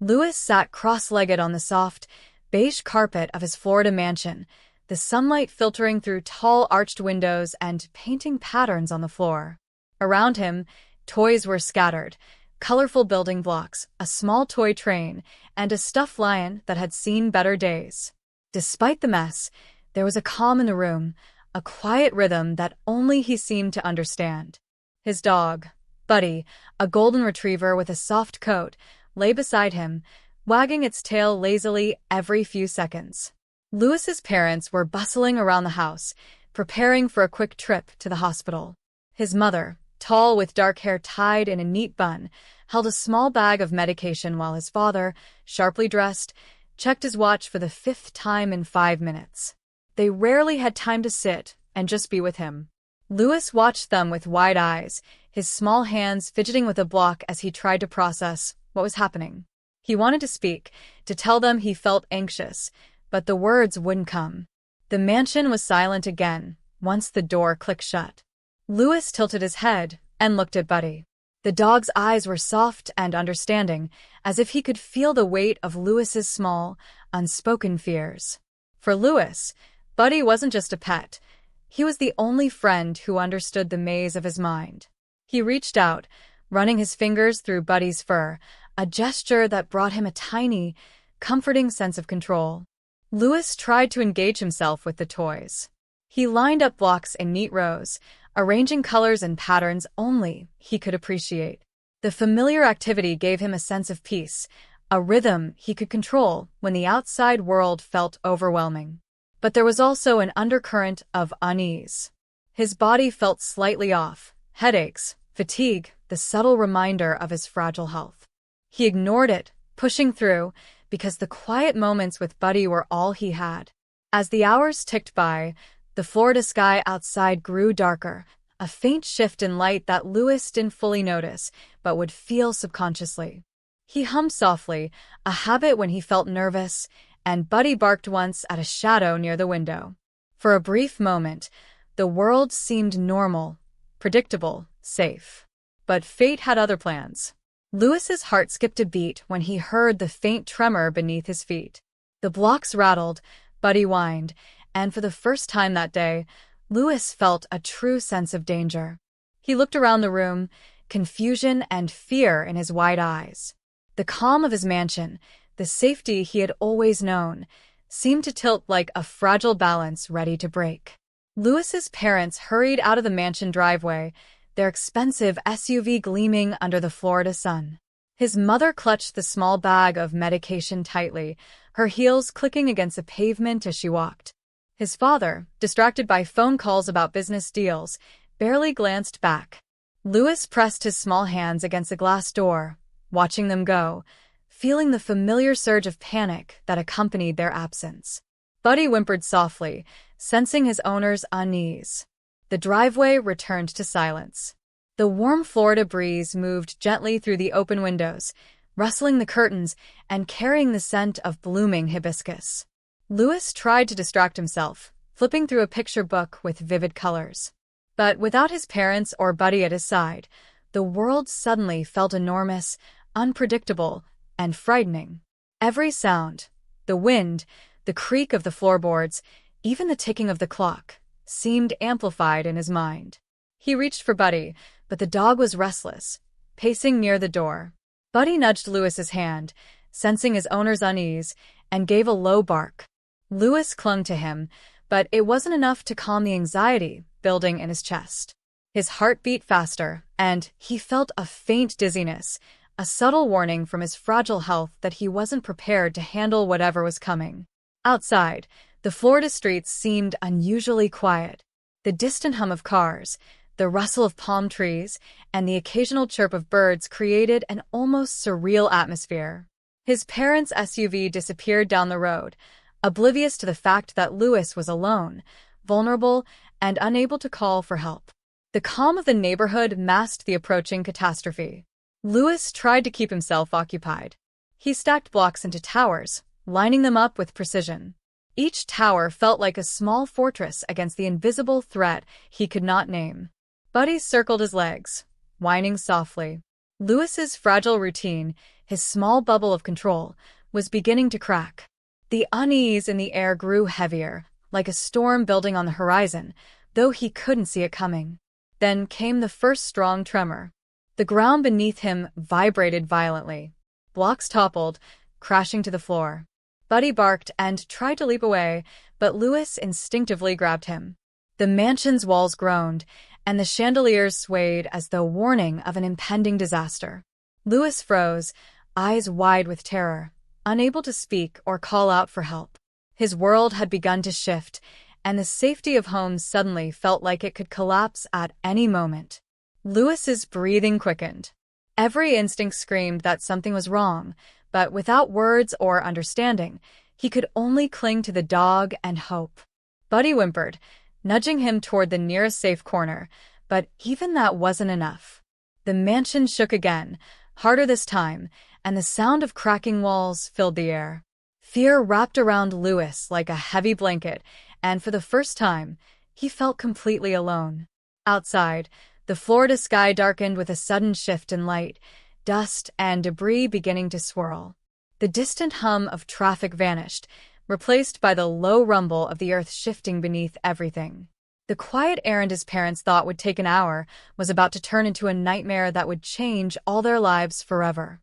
Louis sat cross-legged on the soft, beige carpet of his Florida mansion, the sunlight filtering through tall arched windows and painting patterns on the floor. Around him, toys were scattered, colorful building blocks, a small toy train, and a stuffed lion that had seen better days. Despite the mess, there was a calm in the room, a quiet rhythm that only he seemed to understand. His dog, Buddy, a golden retriever with a soft coat, lay beside him, wagging its tail lazily every few seconds. Louis's parents were bustling around the house, preparing for a quick trip to the hospital. His mother, tall with dark hair tied in a neat bun, held a small bag of medication while his father, sharply dressed, checked his watch for the 5th time in 5 minutes. They rarely had time to sit and just be with him. Louis watched them with wide eyes, his small hands fidgeting with a block as he tried to process what was happening. He wanted to speak, to tell them he felt anxious, but the words wouldn't come. The mansion was silent again, once the door clicked shut. Louis tilted his head and looked at Buddy. The dog's eyes were soft and understanding, as if he could feel the weight of Louis's small, unspoken fears. For Louis, Buddy wasn't just a pet. He was the only friend who understood the maze of his mind. He reached out, running his fingers through Buddy's fur, a gesture that brought him a tiny, comforting sense of control. Louis tried to engage himself with the toys. He lined up blocks in neat rows, arranging colors and patterns only he could appreciate. The familiar activity gave him a sense of peace, a rhythm he could control when the outside world felt overwhelming. But there was also an undercurrent of unease. His body felt slightly off, headaches, fatigue, the subtle reminder of his fragile health. He ignored it, pushing through, because the quiet moments with Buddy were all he had. As the hours ticked by, the Florida sky outside grew darker, a faint shift in light that Louis didn't fully notice, but would feel subconsciously. He hummed softly, a habit when he felt nervous, and Buddy barked once at a shadow near the window. For a brief moment, the world seemed normal, predictable, safe. But fate had other plans. Louis's heart skipped a beat when he heard the faint tremor beneath his feet. The blocks rattled, Buddy whined, and for the first time that day, Louis felt a true sense of danger. He looked around the room, confusion and fear in his wide eyes. The calm of his mansion, the safety he had always known, seemed to tilt like a fragile balance ready to break. Louis's parents hurried out of the mansion driveway, their expensive SUV gleaming under the Florida sun. His mother clutched the small bag of medication tightly, her heels clicking against the pavement as she walked. His father, distracted by phone calls about business deals, barely glanced back. Louis pressed his small hands against the glass door, watching them go, feeling the familiar surge of panic that accompanied their absence. Buddy whimpered softly, sensing his owner's unease. The driveway returned to silence. The warm Florida breeze moved gently through the open windows, rustling the curtains and carrying the scent of blooming hibiscus. Louis tried to distract himself, flipping through a picture book with vivid colors. But without his parents or Buddy at his side, the world suddenly felt enormous, unpredictable, and frightening. Every sound, the wind, the creak of the floorboards, even the ticking of the clock, seemed amplified in his mind. He reached for Buddy, but the dog was restless, pacing near the door. Buddy nudged Louis's hand, sensing his owner's unease, and gave a low bark. Louis clung to him, but it wasn't enough to calm the anxiety building in his chest. His heart beat faster, and he felt a faint dizziness, a subtle warning from his fragile health that he wasn't prepared to handle whatever was coming. Outside, the Florida streets seemed unusually quiet. The distant hum of cars, the rustle of palm trees, and the occasional chirp of birds created an almost surreal atmosphere. His parents' SUV disappeared down the road, oblivious to the fact that Louis was alone, vulnerable, and unable to call for help. The calm of the neighborhood masked the approaching catastrophe. Louis tried to keep himself occupied. He stacked blocks into towers, lining them up with precision. Each tower felt like a small fortress against the invisible threat he could not name. Buddy circled his legs, whining softly. Louis's fragile routine, his small bubble of control, was beginning to crack. The unease in the air grew heavier, like a storm building on the horizon, though he couldn't see it coming. Then came the first strong tremor. The ground beneath him vibrated violently. Blocks toppled, crashing to the floor. Buddy barked and tried to leap away, but Louis instinctively grabbed him. The mansion's walls groaned, and the chandeliers swayed as though warning of an impending disaster. Louis froze, eyes wide with terror, unable to speak or call out for help. His world had begun to shift, and the safety of home suddenly felt like it could collapse at any moment. Louis's breathing quickened. Every instinct screamed that something was wrong, but without words or understanding, he could only cling to the dog and hope. Buddy whimpered, nudging him toward the nearest safe corner, but even that wasn't enough. The mansion shook again, harder this time, and the sound of cracking walls filled the air. Fear wrapped around Louis like a heavy blanket, and for the first time, he felt completely alone. Outside, the Florida sky darkened with a sudden shift in light, dust and debris beginning to swirl. The distant hum of traffic vanished, replaced by the low rumble of the earth shifting beneath everything. The quiet errand his parents thought would take an hour was about to turn into a nightmare that would change all their lives forever.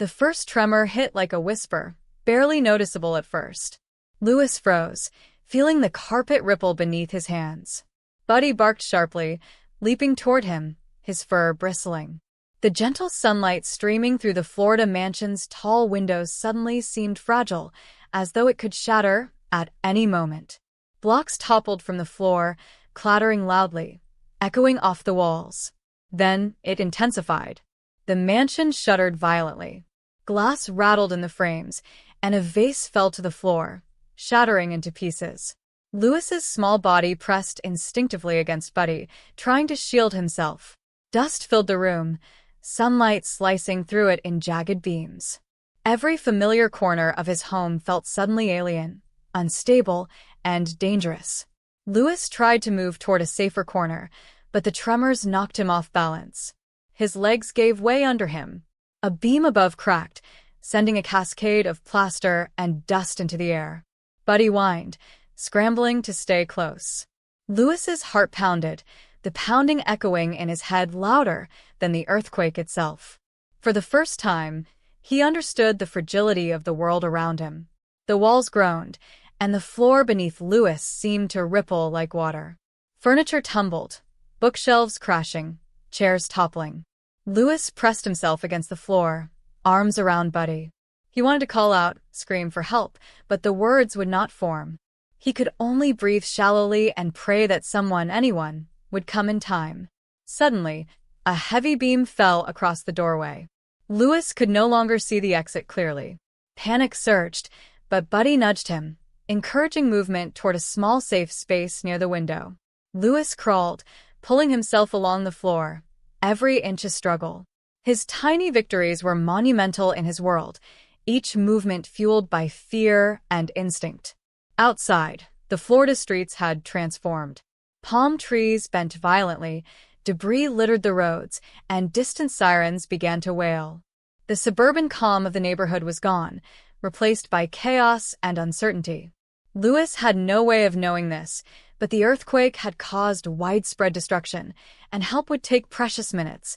The first tremor hit like a whisper, barely noticeable at first. Louis froze, feeling the carpet ripple beneath his hands. Buddy barked sharply, leaping toward him, his fur bristling. The gentle sunlight streaming through the Florida mansion's tall windows suddenly seemed fragile, as though it could shatter at any moment. Blocks toppled from the floor, clattering loudly, echoing off the walls. Then it intensified. The mansion shuddered violently. Glass rattled in the frames, and a vase fell to the floor, shattering into pieces. Louis's small body pressed instinctively against Buddy, trying to shield himself. Dust filled the room, sunlight slicing through it in jagged beams. Every familiar corner of his home felt suddenly alien, unstable, and dangerous. Louis tried to move toward a safer corner, but the tremors knocked him off balance. His legs gave way under him. A beam above cracked, sending a cascade of plaster and dust into the air. Buddy whined, scrambling to stay close. Louis's heart pounded, the pounding echoing in his head louder than the earthquake itself. For the first time, he understood the fragility of the world around him. The walls groaned, and the floor beneath Louis seemed to ripple like water. Furniture tumbled, bookshelves crashing, chairs toppling. Louis pressed himself against the floor, arms around Buddy. He wanted to call out, scream for help, but the words would not form. He could only breathe shallowly and pray that someone, anyone, would come in time. Suddenly, a heavy beam fell across the doorway. Louis could no longer see the exit clearly. Panic surged, but Buddy nudged him, encouraging movement toward a small safe space near the window. Louis crawled, pulling himself along the floor, every inch a struggle. His tiny victories were monumental in his world, each movement fueled by fear and instinct. Outside, the Florida streets had transformed. Palm trees bent violently, debris littered the roads, and distant sirens began to wail. The suburban calm of the neighborhood was gone, replaced by chaos and uncertainty. Louis had no way of knowing this, but the earthquake had caused widespread destruction, and help would take precious minutes.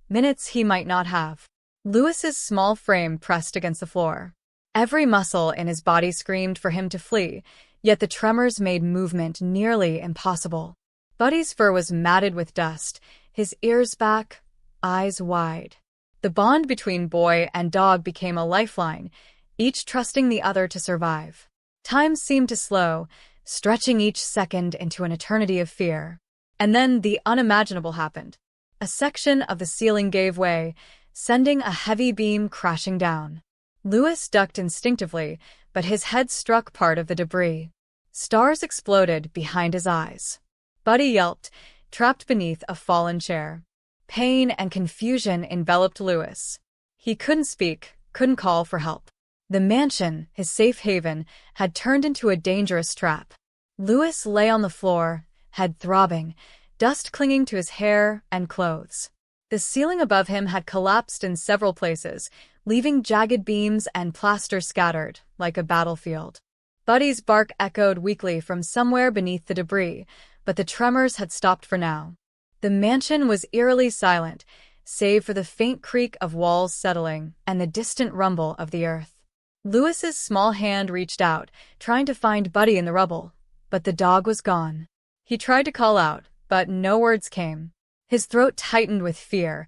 Minutes he might not have. Louis's small frame pressed against the floor. Every muscle in his body screamed for him to flee, yet the tremors made movement nearly impossible. Buddy's fur was matted with dust, his ears back, eyes wide. The bond between boy and dog became a lifeline, each trusting the other to survive. Time seemed to slow, stretching each second into an eternity of fear. And then the unimaginable happened. A section of the ceiling gave way, sending a heavy beam crashing down. Louis ducked instinctively, but his head struck part of the debris. Stars exploded behind his eyes. Buddy yelped, trapped beneath a fallen chair. Pain and confusion enveloped Louis. He couldn't speak, couldn't call for help. The mansion, his safe haven, had turned into a dangerous trap. Louis lay on the floor, head throbbing, dust clinging to his hair and clothes. The ceiling above him had collapsed in several places, leaving jagged beams and plaster scattered, like a battlefield. Buddy's bark echoed weakly from somewhere beneath the debris, but the tremors had stopped for now. The mansion was eerily silent, save for the faint creak of walls settling and the distant rumble of the earth. Lewis's small hand reached out, trying to find Buddy in the rubble, but the dog was gone. He tried to call out, but no words came. His throat tightened with fear,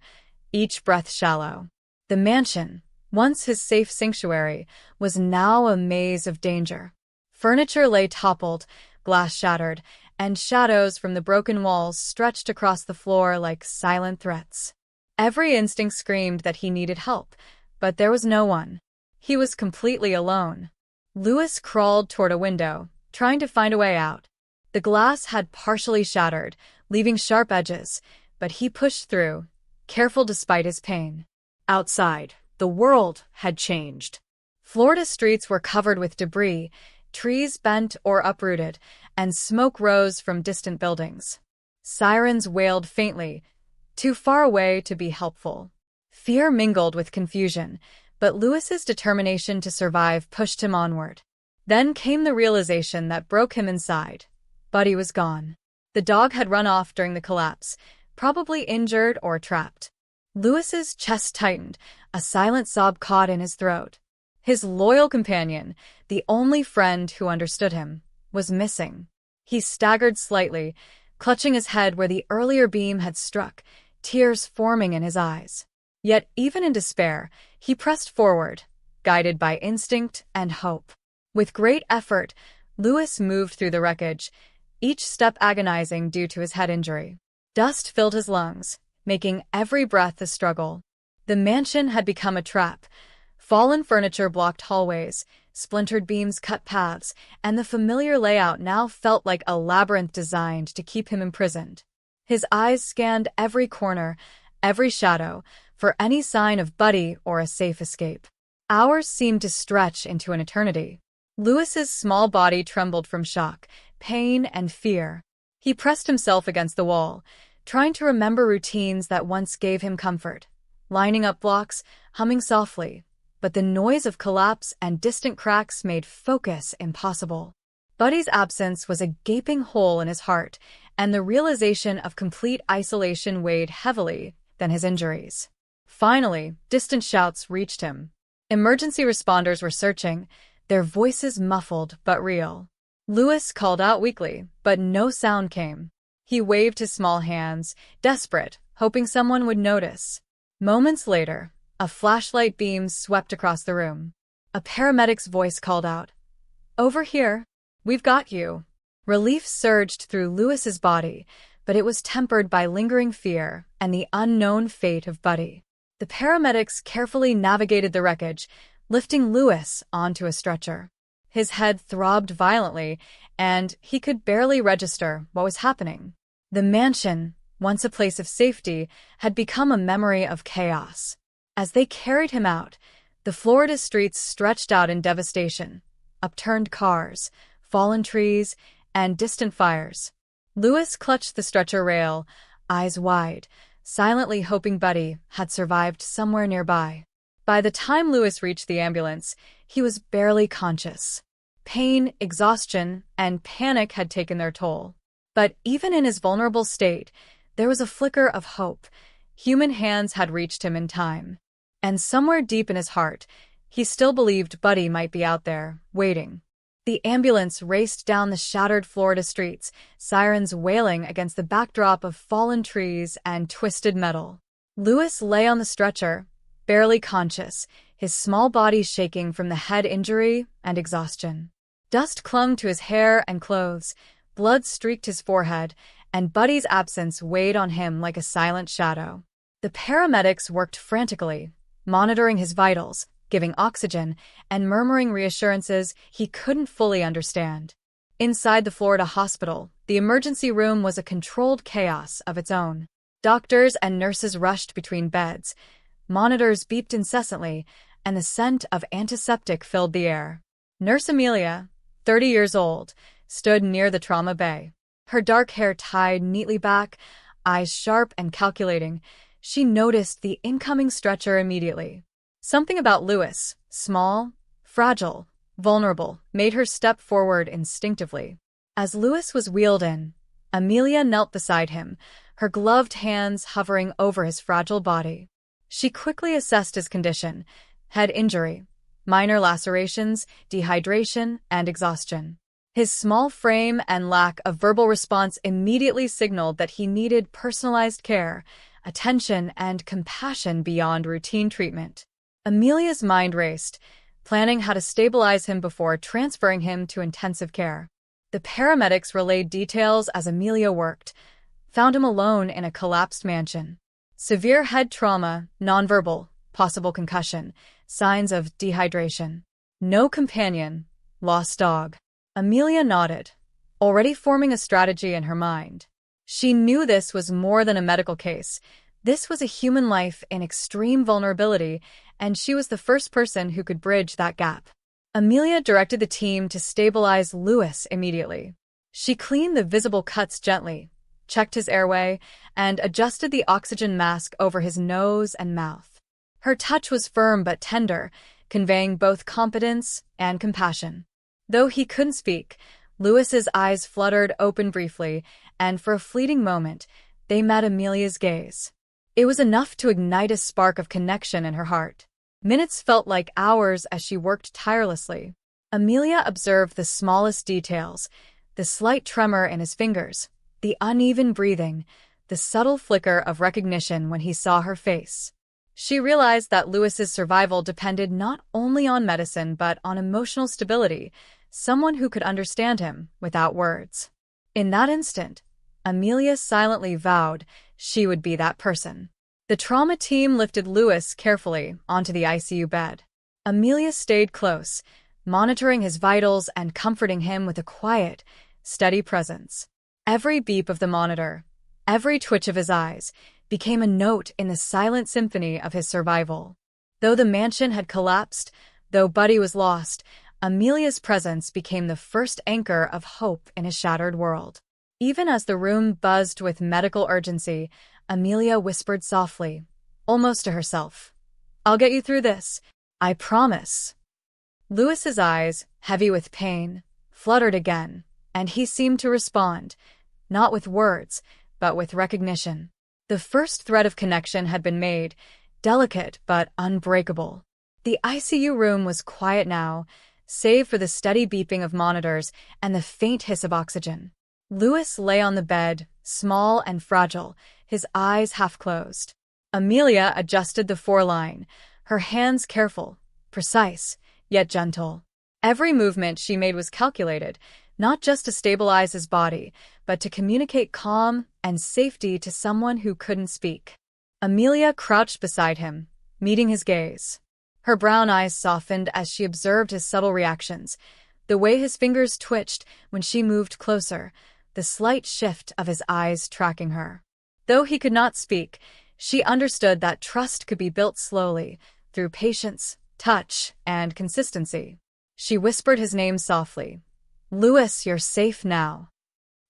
each breath shallow. The mansion, once his safe sanctuary, was now a maze of danger. Furniture lay toppled, glass shattered, and shadows from the broken walls stretched across the floor like silent threats. Every instinct screamed that he needed help, but there was no one. He was completely alone. Lewis crawled toward a window, trying to find a way out. The glass had partially shattered, leaving sharp edges, but he pushed through, careful despite his pain. Outside, the world had changed. Florida streets were covered with debris, trees bent or uprooted, and smoke rose from distant buildings. Sirens wailed faintly, too far away to be helpful. Fear mingled with confusion, but Lewis's determination to survive pushed him onward. Then came the realization that broke him inside. Buddy was gone. The dog had run off during the collapse, probably injured or trapped. Lewis's chest tightened, a silent sob caught in his throat. His loyal companion, the only friend who understood him, was missing. He staggered slightly, clutching his head where the earlier beam had struck, tears forming in his eyes. Yet even in despair, he pressed forward, guided by instinct and hope. With great effort, Lewis moved through the wreckage, each step agonizing due to his head injury. Dust filled his lungs, making every breath a struggle. The mansion had become a trap. Fallen furniture blocked hallways, splintered beams cut paths, and the familiar layout now felt like a labyrinth designed to keep him imprisoned. His eyes scanned every corner, every shadow, for any sign of Buddy or a safe escape. Hours seemed to stretch into an eternity. Lewis's small body trembled from shock, pain, and fear. He pressed himself against the wall, trying to remember routines that once gave him comfort, lining up blocks, humming softly, but the noise of collapse and distant cracks made focus impossible. Buddy's absence was a gaping hole in his heart, and the realization of complete isolation weighed heavily than his injuries. Finally, distant shouts reached him. Emergency responders were searching, their voices muffled but real. Lewis called out weakly, but no sound came. He waved his small hands, desperate, hoping someone would notice. Moments later, a flashlight beam swept across the room. A paramedic's voice called out, "Over here. We've got you." Relief surged through Lewis's body, but it was tempered by lingering fear and the unknown fate of Buddy. The paramedics carefully navigated the wreckage, lifting Lewis onto a stretcher. His head throbbed violently, and he could barely register what was happening. The mansion, once a place of safety, had become a memory of chaos. As they carried him out, the Florida streets stretched out in devastation, upturned cars, fallen trees, and distant fires. Lewis clutched the stretcher rail, eyes wide, silently hoping Buddy had survived somewhere nearby. By the time Lewis reached the ambulance, he was barely conscious. Pain, exhaustion, and panic had taken their toll. But even in his vulnerable state, there was a flicker of hope. Human hands had reached him in time. And somewhere deep in his heart, he still believed Buddy might be out there, waiting. The ambulance raced down the shattered Florida streets, sirens wailing against the backdrop of fallen trees and twisted metal. Lewis lay on the stretcher, barely conscious, his small body shaking from the head injury and exhaustion. Dust clung to his hair and clothes, blood streaked his forehead, and Buddy's absence weighed on him like a silent shadow. The paramedics worked frantically, monitoring his vitals, giving oxygen, and murmuring reassurances he couldn't fully understand. Inside the Florida hospital, the emergency room was a controlled chaos of its own. Doctors and nurses rushed between beds, monitors beeped incessantly, and the scent of antiseptic filled the air. Nurse Amelia, 30 years old, stood near the trauma bay. Her dark hair tied neatly back, eyes sharp and calculating, she noticed the incoming stretcher immediately. Something about Louis, small, fragile, vulnerable, made her step forward instinctively. As Louis was wheeled in, Amelia knelt beside him, her gloved hands hovering over his fragile body. She quickly assessed his condition: head injury, minor lacerations, dehydration, and exhaustion. His small frame and lack of verbal response immediately signaled that he needed personalized care, attention, and compassion beyond routine treatment. Amelia's mind raced, planning how to stabilize him before transferring him to intensive care. The paramedics relayed details as Amelia worked, found him alone in a collapsed mansion. Severe head trauma, nonverbal, possible concussion, signs of dehydration. No companion, lost dog. Amelia nodded, already forming a strategy in her mind. She knew this was more than a medical case. This was a human life in extreme vulnerability, and she was the first person who could bridge that gap. Amelia directed the team to stabilize Louis immediately. She cleaned the visible cuts gently, checked his airway, and adjusted the oxygen mask over his nose and mouth. Her touch was firm but tender, conveying both competence and compassion. Though he couldn't speak, Louis's eyes fluttered open briefly, and for a fleeting moment, they met Amelia's gaze. It was enough to ignite a spark of connection in her heart. Minutes felt like hours as she worked tirelessly. Amelia observed the smallest details: the slight tremor in his fingers, the uneven breathing, the subtle flicker of recognition when he saw her face. She realized that Louis's survival depended not only on medicine but on emotional stability, someone who could understand him without words. In that instant, Amelia silently vowed she would be that person. The trauma team lifted Louis carefully onto the ICU bed. Amelia stayed close, monitoring his vitals and comforting him with a quiet, steady presence. Every beep of the monitor, every twitch of his eyes, became a note in the silent symphony of his survival. Though the mansion had collapsed, though Buddy was lost, Amelia's presence became the first anchor of hope in a shattered world. Even as the room buzzed with medical urgency, Amelia whispered softly, almost to herself, "I'll get you through this. I promise." Louis's eyes, heavy with pain, fluttered again, and he seemed to respond, not with words, but with recognition. The first thread of connection had been made, delicate but unbreakable. The ICU room was quiet now, save for the steady beeping of monitors and the faint hiss of oxygen. Louis lay on the bed, small and fragile, his eyes half closed. Amelia adjusted the foreline, her hands careful, precise, yet gentle. Every movement she made was calculated, not just to stabilize his body, but to communicate calm and safety to someone who couldn't speak. Amelia crouched beside him, meeting his gaze. Her brown eyes softened as she observed his subtle reactions, the way his fingers twitched when she moved closer, the slight shift of his eyes tracking her. Though he could not speak, she understood that trust could be built slowly, through patience, touch, and consistency. She whispered his name softly. "Louis, you're safe now."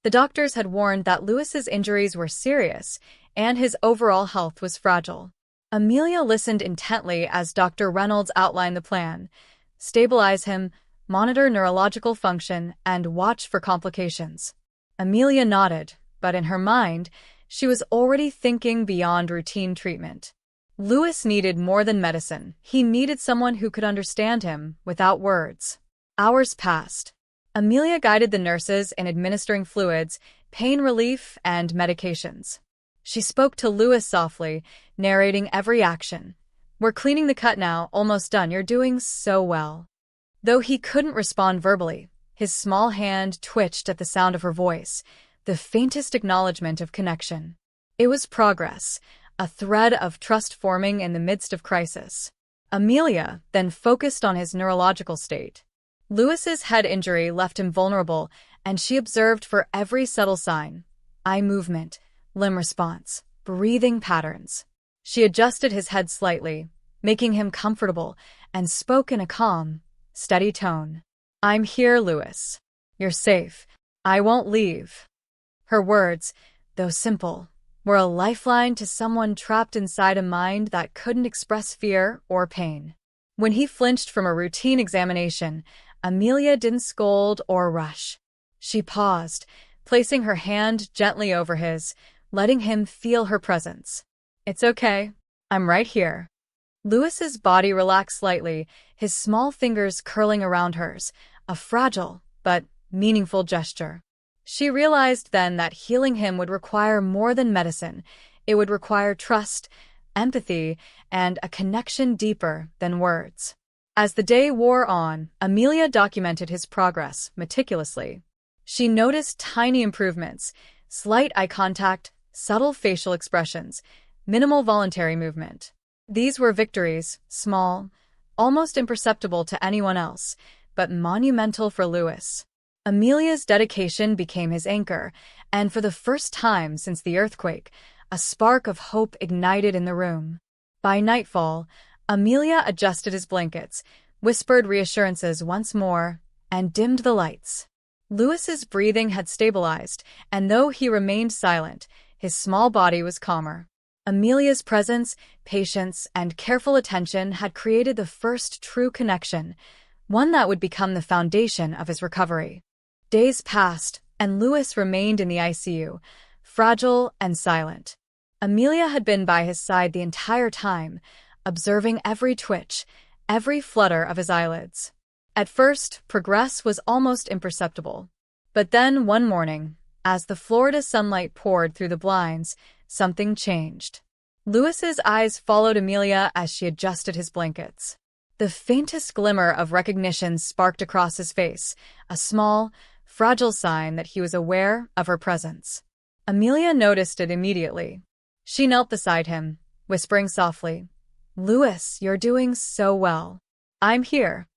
The doctors had warned that Louis's injuries were serious, and his overall health was fragile. Amelia listened intently as Dr. Reynolds outlined the plan: stabilize him, monitor neurological function, and watch for complications. Amelia nodded, but in her mind, she was already thinking beyond routine treatment. Louis needed more than medicine. He needed someone who could understand him without words. Hours passed. Amelia guided the nurses in administering fluids, pain relief, and medications. She spoke to Louis softly, narrating every action. "We're cleaning the cut now, almost done. You're doing so well." Though he couldn't respond verbally, his small hand twitched at the sound of her voice, the faintest acknowledgement of connection. It was progress, a thread of trust forming in the midst of crisis. Amelia then focused on his neurological state. Louis's head injury left him vulnerable, and she observed for every subtle sign: eye movement, limb response, breathing patterns. She adjusted his head slightly, making him comfortable, and spoke in a calm, steady tone. "I'm here, Louis. You're safe. I won't leave." Her words, though simple, were a lifeline to someone trapped inside a mind that couldn't express fear or pain. When he flinched from a routine examination, Amelia didn't scold or rush. She paused, placing her hand gently over his, letting him feel her presence. "It's okay. I'm right here." Louis's body relaxed slightly, his small fingers curling around hers, a fragile but meaningful gesture. She realized then that healing him would require more than medicine. It would require trust, empathy, and a connection deeper than words. As the day wore on, Amelia documented his progress meticulously. She noticed tiny improvements, slight eye contact, subtle facial expressions, minimal voluntary movement. These were victories, small, almost imperceptible to anyone else, but monumental for Louis. Amelia's dedication became his anchor, and for the first time since the earthquake, a spark of hope ignited in the room. By nightfall, Amelia adjusted his blankets, whispered reassurances once more, and dimmed the lights. Louis's breathing had stabilized, and though he remained silent, his small body was calmer. Amelia's presence, patience, and careful attention had created the first true connection, one that would become the foundation of his recovery. Days passed, and Louis remained in the ICU, fragile and silent. Amelia had been by his side the entire time, observing every twitch, every flutter of his eyelids. At first, progress was almost imperceptible. But then, one morning, as the Florida sunlight poured through the blinds, something changed. Louis's eyes followed Amelia as she adjusted his blankets. The faintest glimmer of recognition sparked across his face, a small, fragile sign that he was aware of her presence. Amelia noticed it immediately. She knelt beside him, whispering softly, "Louis, you're doing so well. I'm here."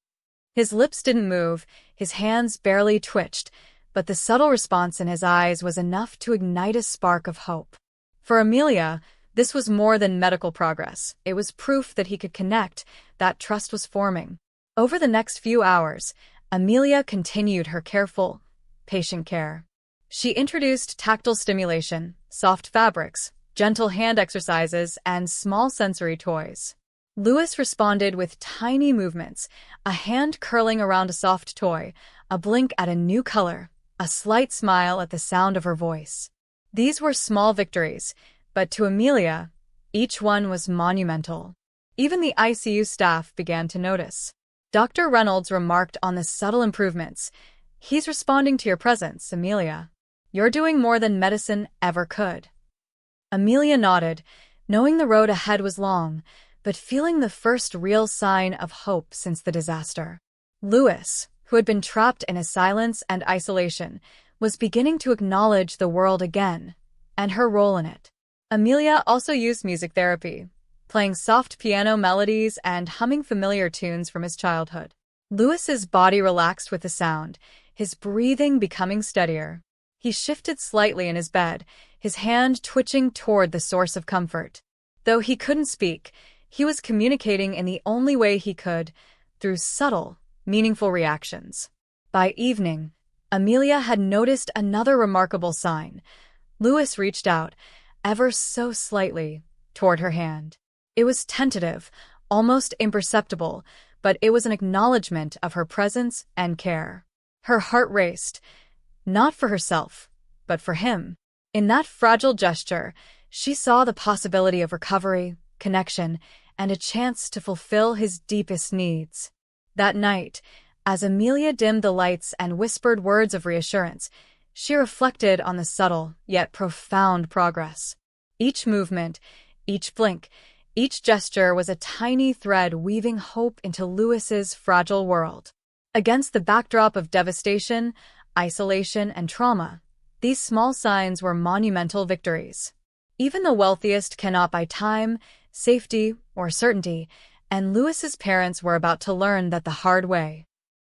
His lips didn't move, his hands barely twitched, but the subtle response in his eyes was enough to ignite a spark of hope. For Amelia, this was more than medical progress. It was proof that he could connect, that trust was forming. Over the next few hours, Amelia continued her careful, patient care. She introduced tactile stimulation, soft fabrics, gentle hand exercises, and small sensory toys. Louis responded with tiny movements, a hand curling around a soft toy, a blink at a new color, a slight smile at the sound of her voice. These were small victories, but to Amelia, each one was monumental. Even the ICU staff began to notice. Dr. Reynolds remarked on the subtle improvements. "He's responding to your presence, Amelia. You're doing more than medicine ever could." Amelia nodded, knowing the road ahead was long, but feeling the first real sign of hope since the disaster. Louis, who had been trapped in a silence and isolation, was beginning to acknowledge the world again, and her role in it. Amelia also used music therapy, playing soft piano melodies and humming familiar tunes from his childhood. Louis's body relaxed with the sound, his breathing becoming steadier. He shifted slightly in his bed, his hand twitching toward the source of comfort. Though he couldn't speak, he was communicating in the only way he could, through subtle, meaningful reactions. By evening, Amelia had noticed another remarkable sign. Louis reached out, ever so slightly, toward her hand. It was tentative, almost imperceptible, but it was an acknowledgement of her presence and care. Her heart raced, not for herself, but for him. In that fragile gesture, she saw the possibility of recovery, connection, and a chance to fulfill his deepest needs. That night, as Amelia dimmed the lights and whispered words of reassurance, she reflected on the subtle yet profound progress. Each movement, each blink, each gesture was a tiny thread weaving hope into Louis's fragile world. Against the backdrop of devastation, isolation, and trauma, these small signs were monumental victories. Even the wealthiest cannot buy time, safety, or certainty, and Louis's parents were about to learn that the hard way.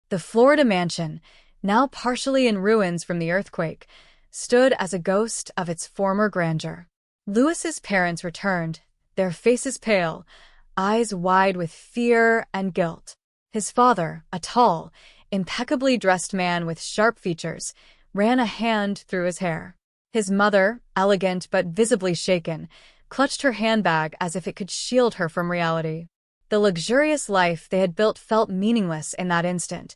The Florida mansion, now partially in ruins from the earthquake, stood as a ghost of its former grandeur. Louis's parents returned, their faces pale, eyes wide with fear and guilt. His father, a tall, impeccably dressed man with sharp features, ran a hand through his hair. His mother, elegant but visibly shaken, clutched her handbag as if it could shield her from reality. The luxurious life they had built felt meaningless in that instant.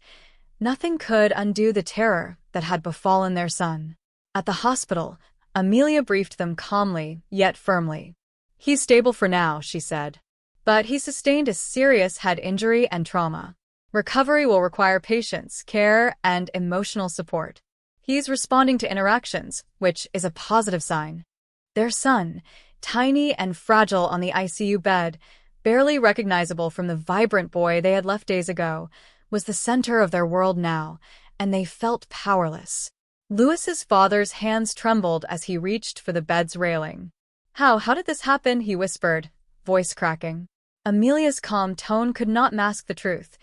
Nothing could undo the terror that had befallen their son. At the hospital, Amelia briefed them calmly, yet firmly. "He's stable for now," she said. "But he sustained a serious head injury and trauma. Recovery will require patience, care, and emotional support. He's responding to interactions, which is a positive sign." Their son, tiny and fragile on the ICU bed, barely recognizable from the vibrant boy they had left days ago, was the center of their world now, and they felt powerless. Louis's father's hands trembled as he reached for the bed's railing. How did this happen?" he whispered, voice cracking. Amelia's calm tone could not mask the truth.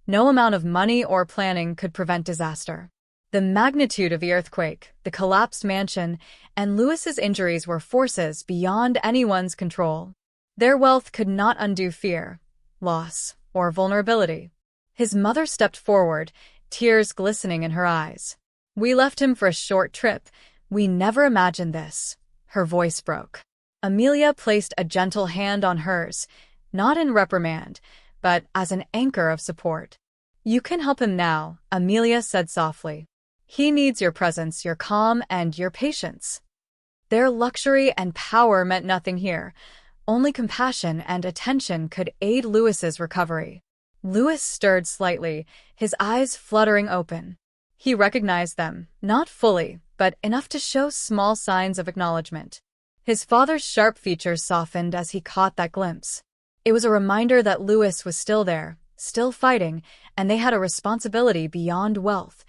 No amount of money or planning could prevent disaster. The magnitude of the earthquake, the collapsed mansion, and Louis's injuries were forces beyond anyone's control. Their wealth could not undo fear, loss, or vulnerability. His mother stepped forward, tears glistening in her eyes. "We left him for a short trip. We never imagined this." Her voice broke. Amelia placed a gentle hand on hers, not in reprimand, but as an anchor of support. "You can help him now," Amelia said softly. "He needs your presence, your calm, and your patience." Their luxury and power meant nothing here. Only compassion and attention could aid Louis's recovery. Louis stirred slightly, his eyes fluttering open. He recognized them, not fully, but enough to show small signs of acknowledgement. His father's sharp features softened as he caught that glimpse. It was a reminder that Louis was still there, still fighting, and they had a responsibility beyond wealth.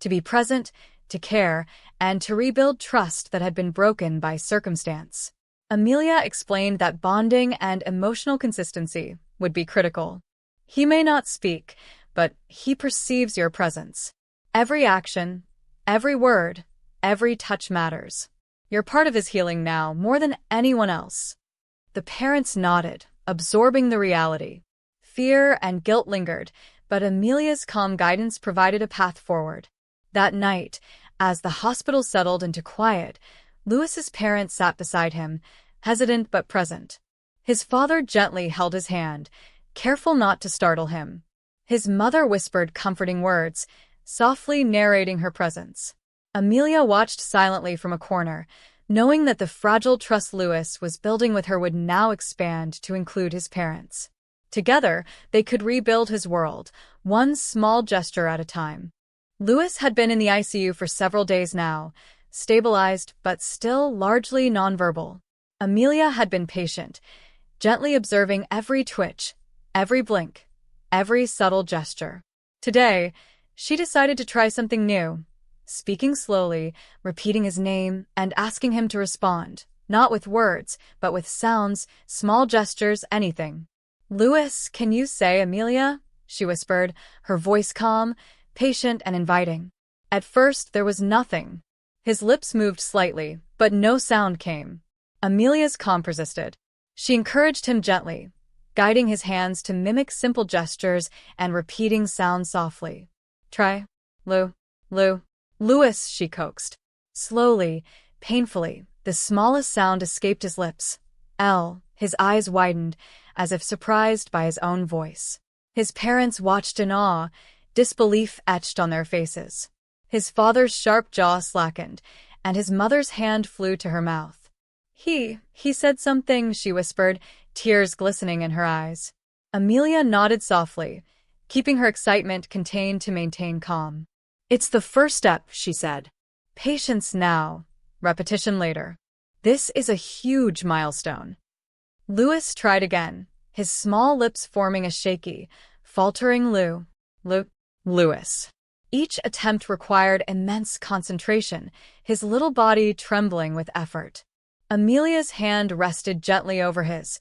To be present, to care, and to rebuild trust that had been broken by circumstance. Amelia explained that bonding and emotional consistency would be critical. "He may not speak, but he perceives your presence. Every action, every word, every touch matters. You're part of his healing now, more than anyone else." The parents nodded, absorbing the reality. Fear and guilt lingered, but Amelia's calm guidance provided a path forward. That night, as the hospital settled into quiet, Louis's parents sat beside him, hesitant but present. His father gently held his hand, careful not to startle him. His mother whispered comforting words, softly narrating her presence. Amelia watched silently from a corner, knowing that the fragile trust Louis was building with her would now expand to include his parents. Together, they could rebuild his world, one small gesture at a time. Louis had been in the ICU for several days now, stabilized but still largely nonverbal. Amelia had been patient, gently observing every twitch, every blink, every subtle gesture. Today, she decided to try something new, speaking slowly, repeating his name, and asking him to respond, not with words, but with sounds, small gestures, anything. "Louis, can you say Amelia?" she whispered, her voice calm, patient and inviting. At first, there was nothing. His lips moved slightly, but no sound came. Amelia's calm persisted. She encouraged him gently, guiding his hands to mimic simple gestures and repeating sounds softly. "Try. Lou. Louis," she coaxed. Slowly, painfully, the smallest sound escaped his lips. L. His eyes widened, as if surprised by his own voice. His parents watched in awe, disbelief etched on their faces. His father's sharp jaw slackened, and his mother's hand flew to her mouth. He said something," she whispered, tears glistening in her eyes. Amelia nodded softly, keeping her excitement contained to maintain calm. "It's the first step," she said. "Patience now, repetition later. This is a huge milestone." Louis tried again, his small lips forming a shaky, faltering Louis. Each attempt required immense concentration, his little body trembling with effort. Amelia's hand rested gently over his,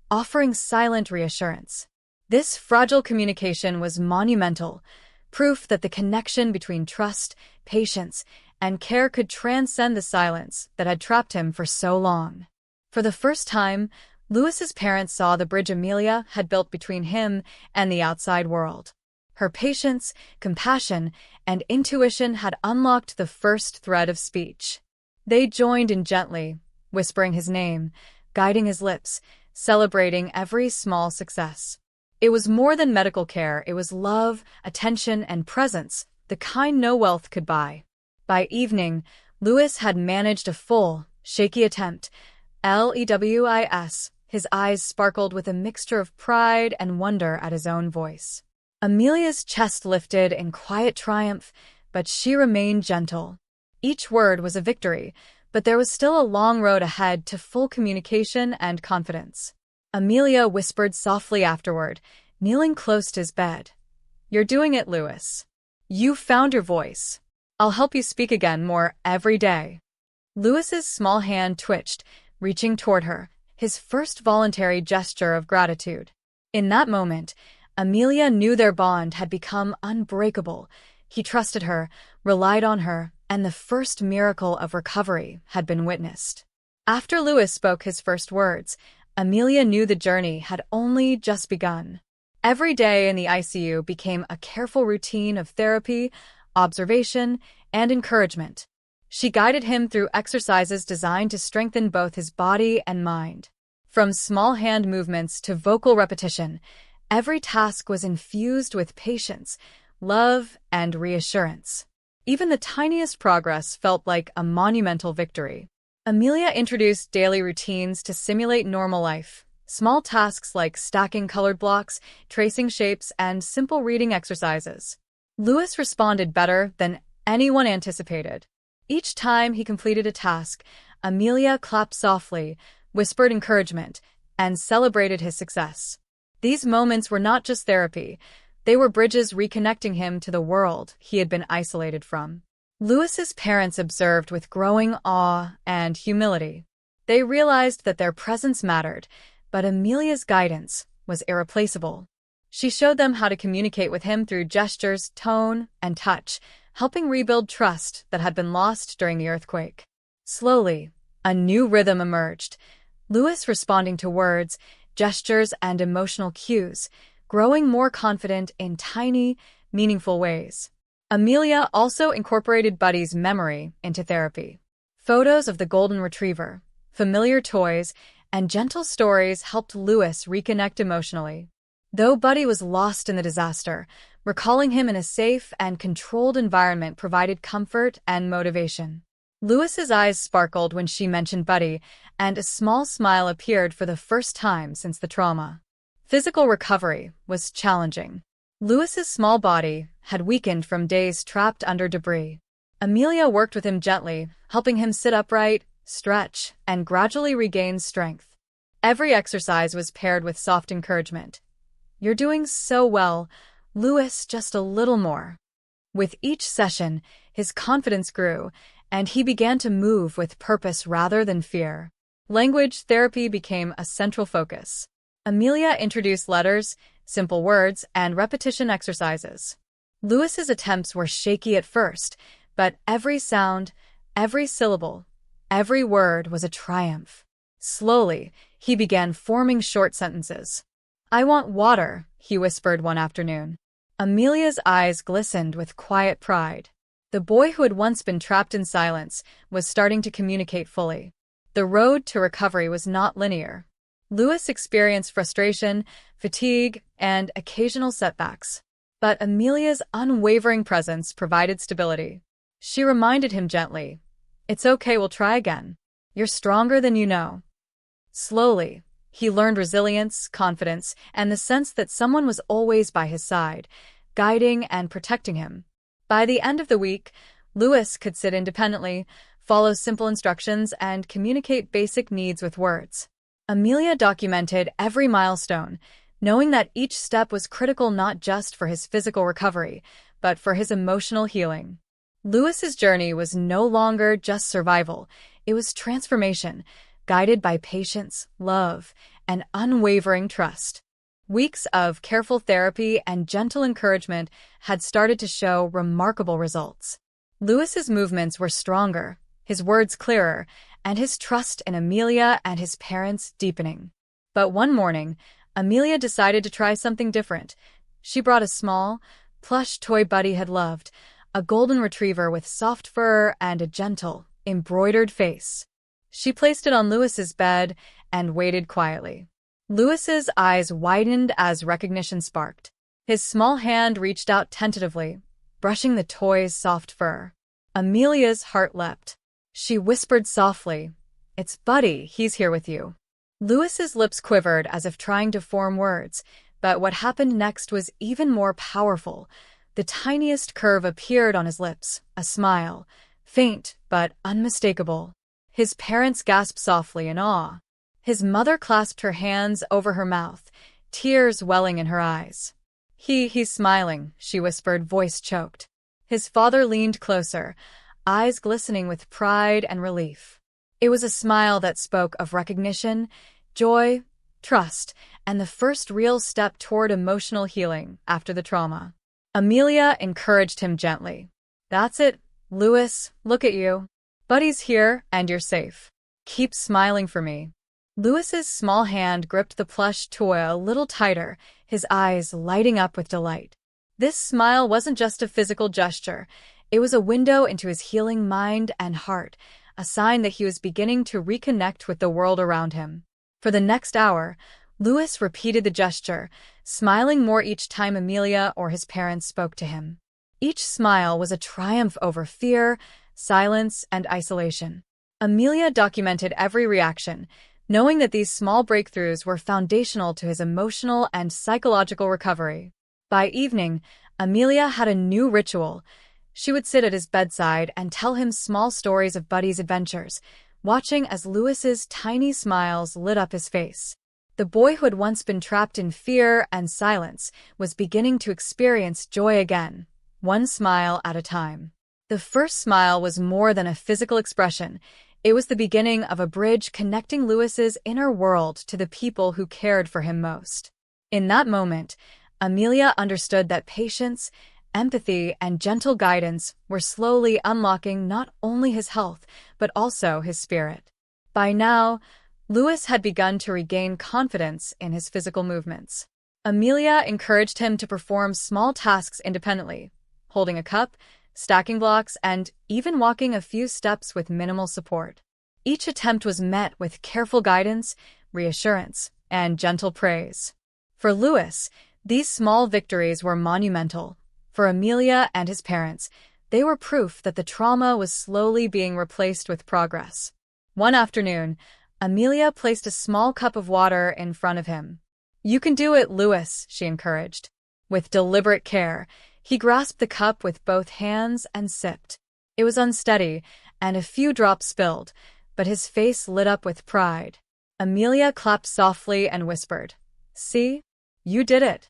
offering silent reassurance. This fragile communication was monumental, proof that the connection between trust, patience, and care could transcend the silence that had trapped him for so long. For the first time, Louis's parents saw the bridge Amelia had built between him and the outside world. Her patience, compassion, and intuition had unlocked the first thread of speech. They joined in gently, whispering his name, guiding his lips, celebrating every small success. It was more than medical care, it was love, attention, and presence, the kind no wealth could buy. By evening, Louis had managed a full, shaky attempt. Lewis, his eyes sparkled with a mixture of pride and wonder at his own voice. Amelia's chest lifted in quiet triumph, but she remained gentle. Each word was a victory, but there was still a long road ahead to full communication and confidence. Amelia whispered softly afterward, kneeling close to his bed. "You're doing it, Louis. You found your voice. I'll help you speak again more every day." Louis's small hand twitched, reaching toward her, his first voluntary gesture of gratitude. In that moment, Amelia knew their bond had become unbreakable. He trusted her, relied on her, and the first miracle of recovery had been witnessed. After Louis spoke his first words, Amelia knew the journey had only just begun. Every day in the ICU became a careful routine of therapy, observation, and encouragement. She guided him through exercises designed to strengthen both his body and mind. From small hand movements to vocal repetition, every task was infused with patience, love, and reassurance. Even the tiniest progress felt like a monumental victory. Amelia introduced daily routines to simulate normal life. Small tasks like stacking colored blocks, tracing shapes, and simple reading exercises. Louis responded better than anyone anticipated. Each time he completed a task, Amelia clapped softly, whispered encouragement, and celebrated his success. These moments were not just therapy, they were bridges reconnecting him to the world he had been isolated from. Louis's parents observed with growing awe and humility. They realized that their presence mattered, but Amelia's guidance was irreplaceable. She showed them how to communicate with him through gestures, tone, and touch, helping rebuild trust that had been lost during the earthquake. Slowly, a new rhythm emerged, Louis responding to words, gestures, and emotional cues, growing more confident in tiny, meaningful ways. Amelia also incorporated Buddy's memory into therapy. Photos of the golden retriever, familiar toys, and gentle stories helped Louis reconnect emotionally. Though Buddy was lost in the disaster, recalling him in a safe and controlled environment provided comfort and motivation. Louis's eyes sparkled when she mentioned Buddy, and a small smile appeared for the first time since the trauma. Physical recovery was challenging. Louis's small body had weakened from days trapped under debris. Amelia worked with him gently, helping him sit upright, stretch, and gradually regain strength. Every exercise was paired with soft encouragement. "You're doing so well, Louis, just a little more." With each session, his confidence grew, and he began to move with purpose rather than fear. Language therapy became a central focus. Amelia introduced letters, simple words, and repetition exercises. Louis's attempts were shaky at first, but every sound, every syllable, every word was a triumph. Slowly, he began forming short sentences. "I want water," he whispered one afternoon. Amelia's eyes glistened with quiet pride. The boy who had once been trapped in silence was starting to communicate fully. The road to recovery was not linear. Louis experienced frustration, fatigue, and occasional setbacks. But Amelia's unwavering presence provided stability. She reminded him gently, "It's okay, we'll try again. You're stronger than you know." Slowly, he learned resilience, confidence, and the sense that someone was always by his side, guiding and protecting him. By the end of the week, Louis could sit independently, follow simple instructions, and communicate basic needs with words. Amelia documented every milestone, knowing that each step was critical not just for his physical recovery, but for his emotional healing. Louis's journey was no longer just survival, it was transformation, guided by patience, love, and unwavering trust. Weeks of careful therapy and gentle encouragement had started to show remarkable results. Louis's movements were stronger, his words clearer, and his trust in Amelia and his parents deepening. But one morning, Amelia decided to try something different. She brought a small, plush toy Buddy had loved, a golden retriever with soft fur and a gentle, embroidered face. She placed it on Louis's bed and waited quietly. Louis's eyes widened as recognition sparked. His small hand reached out tentatively, brushing the toy's soft fur. Amelia's heart leapt. She whispered softly, "It's Buddy, he's here with you." Louis's lips quivered as if trying to form words, but what happened next was even more powerful. The tiniest curve appeared on his lips, a smile, faint but unmistakable. His parents gasped softly in awe. His mother clasped her hands over her mouth, tears welling in her eyes. He's smiling," she whispered, voice choked. His father leaned closer, eyes glistening with pride and relief. It was a smile that spoke of recognition, joy, trust, and the first real step toward emotional healing after the trauma. Amelia encouraged him gently. "That's it, Louis, look at you. Buddy's here, and you're safe. Keep smiling for me." Louis's small hand gripped the plush toy a little tighter, his eyes lighting up with delight. This smile wasn't just a physical gesture. It was a window into his healing mind and heart, a sign that he was beginning to reconnect with the world around him. For the next hour, Louis repeated the gesture, smiling more each time Amelia or his parents spoke to him. Each smile was a triumph over fear, silence, and isolation. Amelia documented every reaction, knowing that these small breakthroughs were foundational to his emotional and psychological recovery. By evening, Amelia had a new ritual. She would sit at his bedside and tell him small stories of Buddy's adventures, watching as Louis's tiny smiles lit up his face. The boy who had once been trapped in fear and silence was beginning to experience joy again, one smile at a time. The first smile was more than a physical expression. It was the beginning of a bridge connecting Louis's inner world to the people who cared for him most. In that moment, Amelia understood that patience, empathy, and gentle guidance were slowly unlocking not only his health, but also his spirit. By now, Louis had begun to regain confidence in his physical movements. Amelia encouraged him to perform small tasks independently, holding a cup, stacking blocks, and even walking a few steps with minimal support. Each attempt was met with careful guidance, reassurance, and gentle praise. For Louis, these small victories were monumental. For Amelia and his parents, they were proof that the trauma was slowly being replaced with progress. One afternoon, Amelia placed a small cup of water in front of him. "You can do it, Louis," she encouraged. With deliberate care, he grasped the cup with both hands and sipped. It was unsteady, and a few drops spilled, but his face lit up with pride. Amelia clapped softly and whispered, "See? You did it."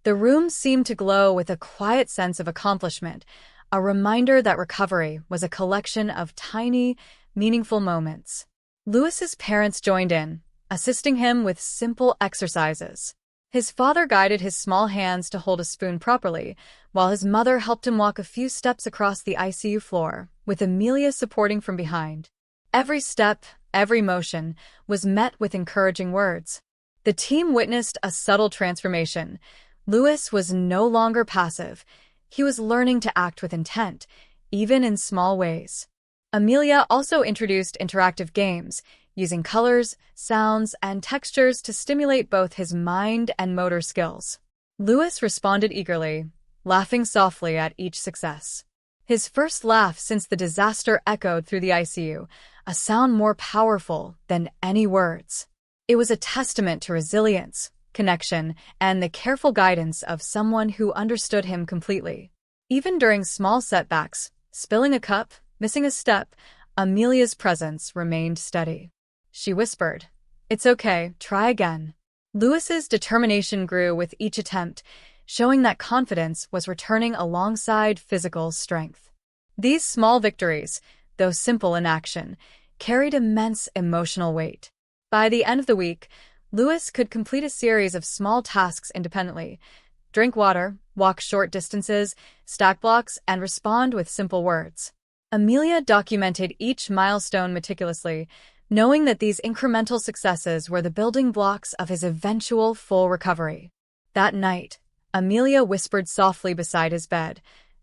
The room seemed to glow with a quiet sense of accomplishment, a reminder that recovery was a collection of tiny, meaningful moments. Louis's parents joined in, assisting him with simple exercises. His father guided his small hands to hold a spoon properly, while his mother helped him walk a few steps across the ICU floor, with Amelia supporting from behind. Every step, every motion, was met with encouraging words. The team witnessed a subtle transformation. Louis was no longer passive. He was learning to act with intent, even in small ways. Amelia also introduced interactive games, using colors, sounds, and textures to stimulate both his mind and motor skills. Louis responded eagerly, laughing softly at each success. His first laugh since the disaster echoed through the ICU, a sound more powerful than any words. It was a testament to resilience, connection, and the careful guidance of someone who understood him completely. Even during small setbacks, spilling a cup, missing a step, Amelia's presence remained steady. She whispered, "It's okay, try again." Louis's determination grew with each attempt, showing that confidence was returning alongside physical strength. These small victories, though simple in action, carried immense emotional weight. By the end of the week, Louis could complete a series of small tasks independently: drink water, walk short distances, stack blocks, and respond with simple words. Amelia documented each milestone meticulously, knowing that these incremental successes were the building blocks of his eventual full recovery. That night, Amelia whispered softly beside his bed,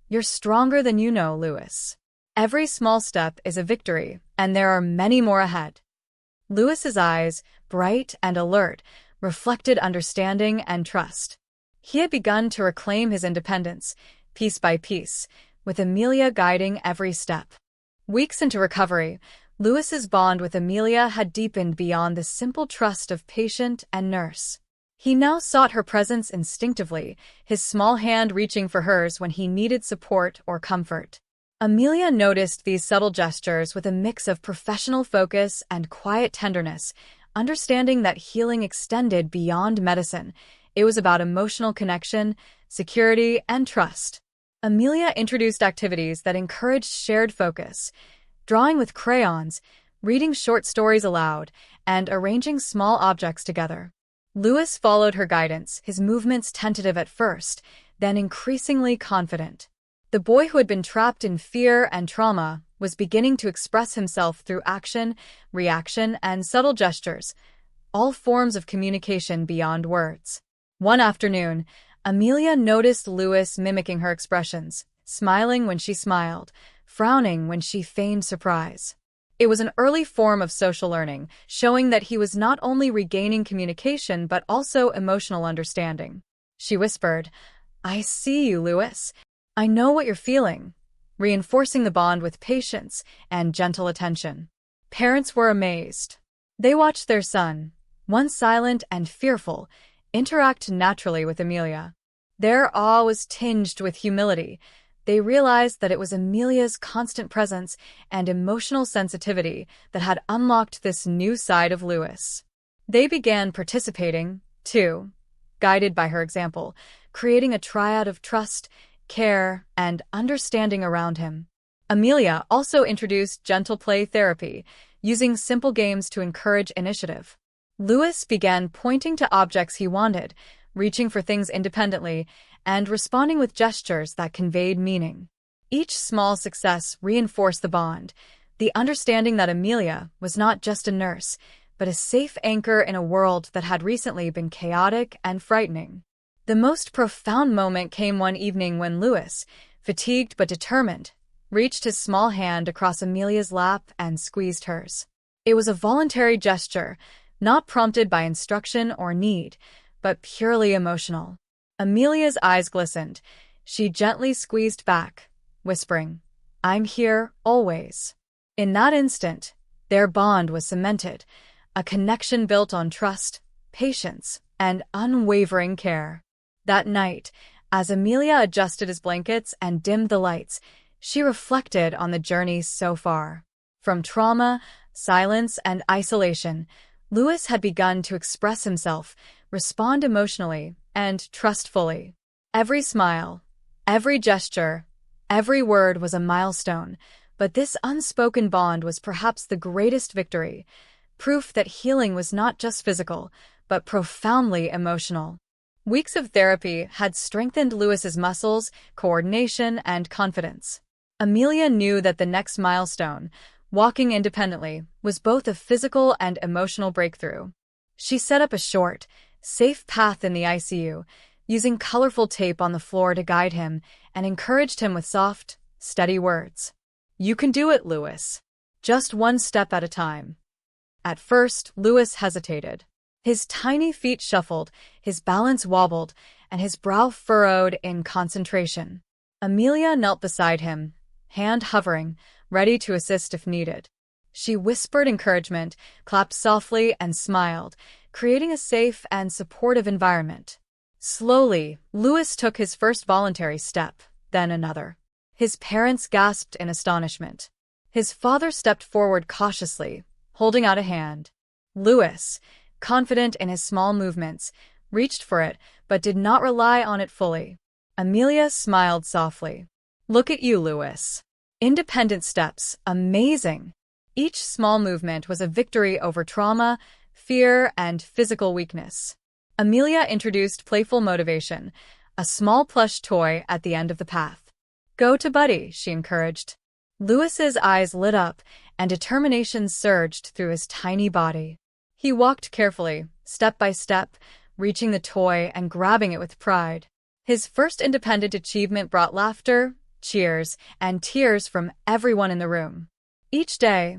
"You're stronger than you know, Louis." Every small step is a victory, and there are many more ahead. Louis's eyes, bright and alert, reflected understanding and trust. He had begun to reclaim his independence, piece by piece, with Amelia guiding every step. Weeks into recovery, Louis's bond with Amelia had deepened beyond the simple trust of patient and nurse. He now sought her presence instinctively, his small hand reaching for hers when he needed support or comfort. Amelia noticed these subtle gestures with a mix of professional focus and quiet tenderness, understanding that healing extended beyond medicine. It was about emotional connection, security, and trust. Amelia introduced activities that encouraged shared focus, drawing with crayons, reading short stories aloud, and arranging small objects together. Louis followed her guidance, his movements tentative at first, then increasingly confident. The boy who had been trapped in fear and trauma was beginning to express himself through action, reaction, and subtle gestures, all forms of communication beyond words. One afternoon, Amelia noticed Louis mimicking her expressions, smiling when she smiled, frowning when she feigned surprise. It was an early form of social learning, showing that he was not only regaining communication but also emotional understanding. She whispered, "I see you, Louis. I know what you're feeling," reinforcing the bond with patience and gentle attention. Parents were amazed. They watched their son, once silent and fearful, interact naturally with Amelia. Their awe was tinged with humility. They realized that it was Amelia's constant presence and emotional sensitivity that had unlocked this new side of Louis. They began participating, too, guided by her example, creating a triad of trust, care, and understanding around him. Amelia also introduced gentle play therapy, using simple games to encourage initiative. Louis began pointing to objects he wanted, reaching for things independently, and responding with gestures that conveyed meaning. Each small success reinforced the bond, the understanding that Amelia was not just a nurse, but a safe anchor in a world that had recently been chaotic and frightening. The most profound moment came one evening when Louis, fatigued but determined, reached his small hand across Amelia's lap and squeezed hers. It was a voluntary gesture, not prompted by instruction or need, but purely emotional. Amelia's eyes glistened. She gently squeezed back, whispering, "I'm here, always." In that instant, their bond was cemented, a connection built on trust, patience, and unwavering care. That night, as Amelia adjusted his blankets and dimmed the lights, she reflected on the journey so far. From trauma, silence, and isolation, Louis had begun to express himself, respond emotionally, and trust fully. Every smile, every gesture, every word was a milestone, but this unspoken bond was perhaps the greatest victory, proof that healing was not just physical, but profoundly emotional. Weeks of therapy had strengthened Louis's muscles, coordination, and confidence. Amelia knew that the next milestone, walking independently, was both a physical and emotional breakthrough. She set up a short, safe path in the ICU, using colorful tape on the floor to guide him, and encouraged him with soft, steady words. "You can do it, Louis. Just one step at a time." At first, Louis hesitated. His tiny feet shuffled, his balance wobbled, and his brow furrowed in concentration. Amelia knelt beside him, hand hovering, ready to assist if needed. She whispered encouragement, clapped softly, and smiled, creating a safe and supportive environment. Slowly, Louis took his first voluntary step, then another. His parents gasped in astonishment. His father stepped forward cautiously, holding out a hand. Louis, confident in his small movements, reached for it, but did not rely on it fully. Amelia smiled softly. "Look at you, Louis. Independent steps, amazing." Each small movement was a victory over trauma, fear, and physical weakness. Amelia introduced playful motivation, a small plush toy at the end of the path. "Go to Buddy," she encouraged. Louis's eyes lit up, and determination surged through his tiny body. He walked carefully, step by step, reaching the toy and grabbing it with pride. His first independent achievement brought laughter, cheers, and tears from everyone in the room. Each day,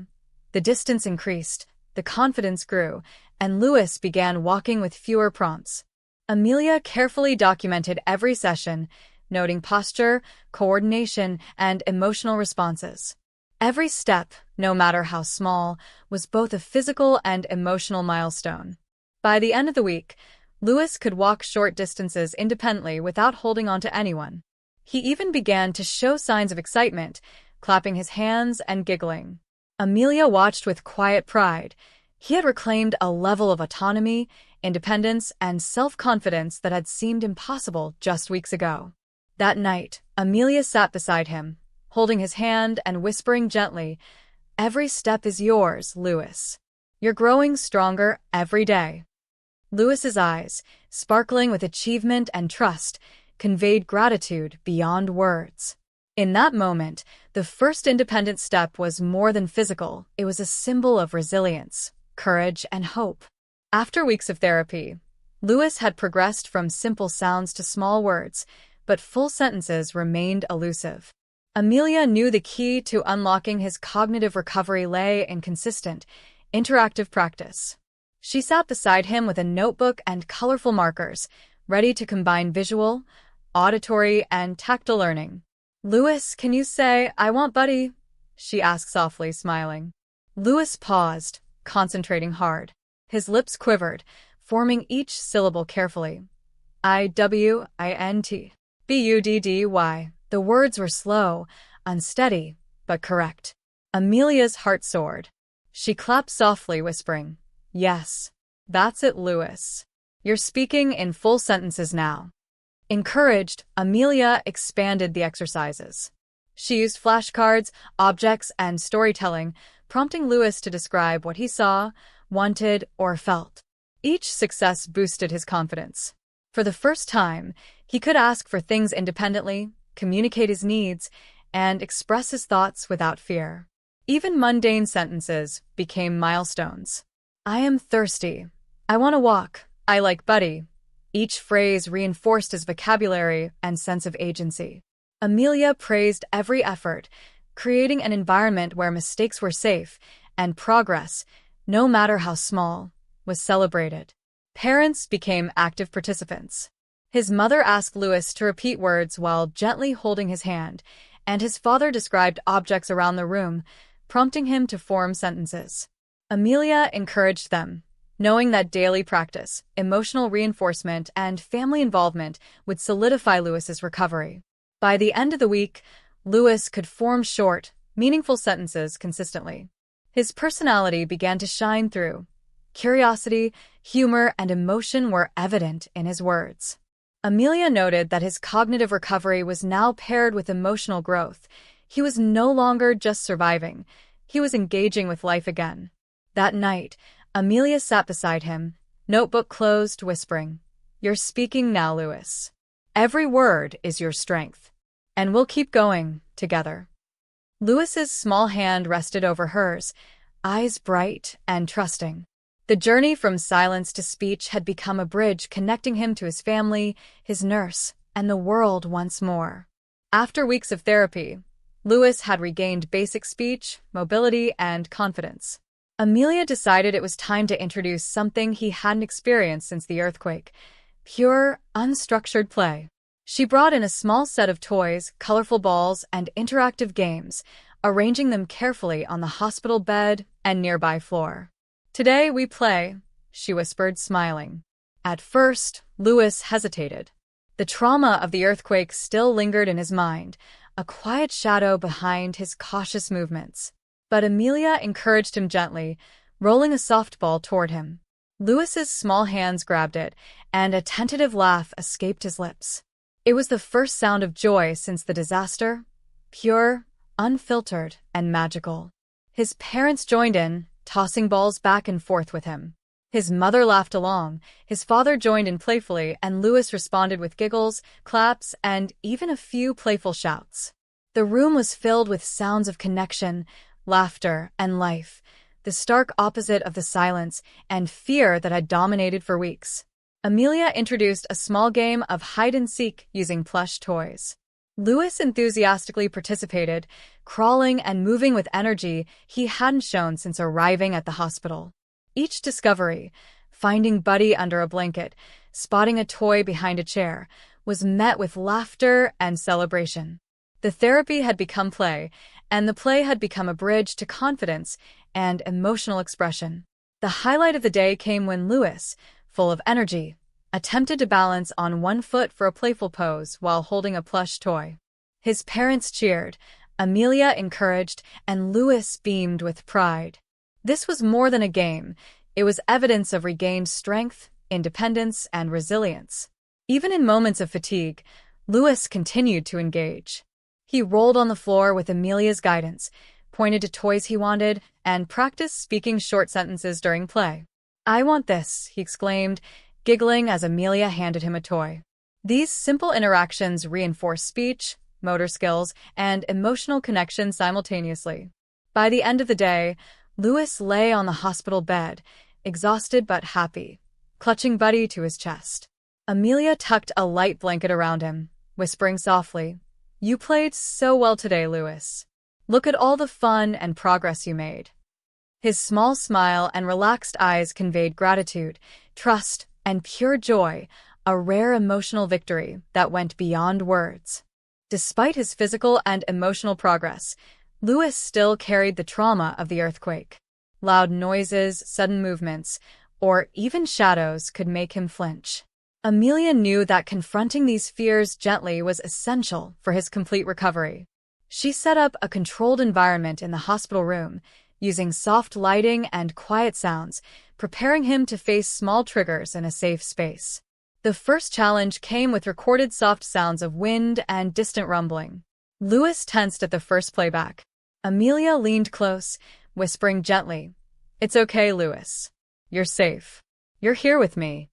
the distance increased, the confidence grew, and Louis began walking with fewer prompts. Amelia carefully documented every session, noting posture, coordination, and emotional responses. Every step, no matter how small, was both a physical and emotional milestone. By the end of the week, Louis could walk short distances independently without holding on to anyone. He even began to show signs of excitement, clapping his hands and giggling. Amelia watched with quiet pride. He had reclaimed a level of autonomy, independence, and self-confidence that had seemed impossible just weeks ago. That night, Amelia sat beside him, holding his hand and whispering gently, "Every step is yours, Louis. You're growing stronger every day." Louis's eyes, sparkling with achievement and trust, conveyed gratitude beyond words. In that moment, the first independent step was more than physical. It was a symbol of resilience, courage, and hope. After weeks of therapy, Louis had progressed from simple sounds to small words, but full sentences remained elusive. Amelia knew the key to unlocking his cognitive recovery lay in consistent, interactive practice. She sat beside him with a notebook and colorful markers, ready to combine visual, auditory, and tactile learning. "Louis, can you say, 'I want Buddy'?" she asked softly, smiling. Louis paused, concentrating hard. His lips quivered, forming each syllable carefully. "I-W-I-N-T. B-U-D-D-Y." The words were slow, unsteady, but correct. Amelia's heart soared. She clapped softly, whispering, "Yes, that's it, Louis. You're speaking in full sentences now." Encouraged, Amelia expanded the exercises. She used flashcards, objects, and storytelling, prompting Louis to describe what he saw, wanted, or felt. Each success boosted his confidence. For the first time, he could ask for things independently, communicate his needs, and express his thoughts without fear. Even mundane sentences became milestones. "I am thirsty. I want to walk. I like Buddy." Each phrase reinforced his vocabulary and sense of agency. Amelia praised every effort, creating an environment where mistakes were safe and progress, no matter how small, was celebrated. Parents became active participants. His mother asked Louis to repeat words while gently holding his hand, and his father described objects around the room, prompting him to form sentences. Amelia encouraged them, knowing that daily practice, emotional reinforcement, and family involvement would solidify Louis's recovery. By the end of the week, Louis could form short, meaningful sentences consistently. His personality began to shine through. Curiosity, humor, and emotion were evident in his words. Amelia noted that his cognitive recovery was now paired with emotional growth. He was no longer just surviving. He was engaging with life again. That night, Amelia sat beside him, notebook closed, whispering, "You're speaking now, Louis. Every word is your strength. And we'll keep going, together." Louis's small hand rested over hers, eyes bright and trusting. The journey from silence to speech had become a bridge connecting him to his family, his nurse, and the world once more. After weeks of therapy, Louis had regained basic speech, mobility, and confidence. Amelia decided it was time to introduce something he hadn't experienced since the earthquake: pure, unstructured play. She brought in a small set of toys, colorful balls, and interactive games, arranging them carefully on the hospital bed and nearby floor. "Today we play," she whispered, smiling. At first, Louis hesitated. The trauma of the earthquake still lingered in his mind, a quiet shadow behind his cautious movements. But Amelia encouraged him gently, rolling a softball toward him. Louis's small hands grabbed it, and a tentative laugh escaped his lips. It was the first sound of joy since the disaster, pure, unfiltered, and magical. His parents joined in, tossing balls back and forth with him. His mother laughed along, his father joined in playfully, and Louis responded with giggles, claps, and even a few playful shouts. The room was filled with sounds of connection, laughter, and life, the stark opposite of the silence and fear that had dominated for weeks. Amelia introduced a small game of hide-and-seek using plush toys. Lewis enthusiastically participated, crawling and moving with energy he hadn't shown since arriving at the hospital. Each discovery, finding Buddy under a blanket, spotting a toy behind a chair, was met with laughter and celebration. The therapy had become play, and the play had become a bridge to confidence and emotional expression. The highlight of the day came when Lewis, full of energy, attempted to balance on one foot for a playful pose while holding a plush toy. His parents cheered, Amelia encouraged, and Lewis beamed with pride. This was more than a game. It was evidence of regained strength, independence, and resilience. Even in moments of fatigue, Lewis continued to engage. He rolled on the floor with Amelia's guidance, pointed to toys he wanted, and practiced speaking short sentences during play. "I want this," he exclaimed, giggling as Amelia handed him a toy. These simple interactions reinforced speech, motor skills, and emotional connection simultaneously. By the end of the day, Lewis lay on the hospital bed, exhausted but happy, clutching Buddy to his chest. Amelia tucked a light blanket around him, whispering softly, "You played so well today, Lewis. Look at all the fun and progress you made." His small smile and relaxed eyes conveyed gratitude, trust, and pure joy, a rare emotional victory that went beyond words. Despite his physical and emotional progress, Lewis still carried the trauma of the earthquake. Loud noises, sudden movements, or even shadows could make him flinch. Amelia knew that confronting these fears gently was essential for his complete recovery. She set up a controlled environment in the hospital room, using soft lighting and quiet sounds, preparing him to face small triggers in a safe space. The first challenge came with recorded soft sounds of wind and distant rumbling. Lewis tensed at the first playback. Amelia leaned close, whispering gently, "It's okay, Lewis. You're safe. You're here with me."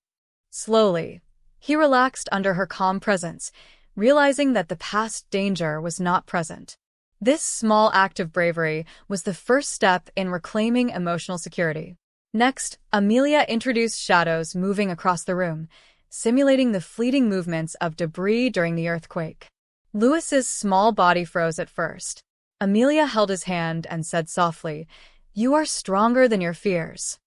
Slowly, he relaxed under her calm presence, realizing that the past danger was not present. This small act of bravery was the first step in reclaiming emotional security. Next, Amelia introduced shadows moving across the room, simulating the fleeting movements of debris during the earthquake. Lewis's small body froze at first. Amelia held his hand and said softly, "You are stronger than your fears."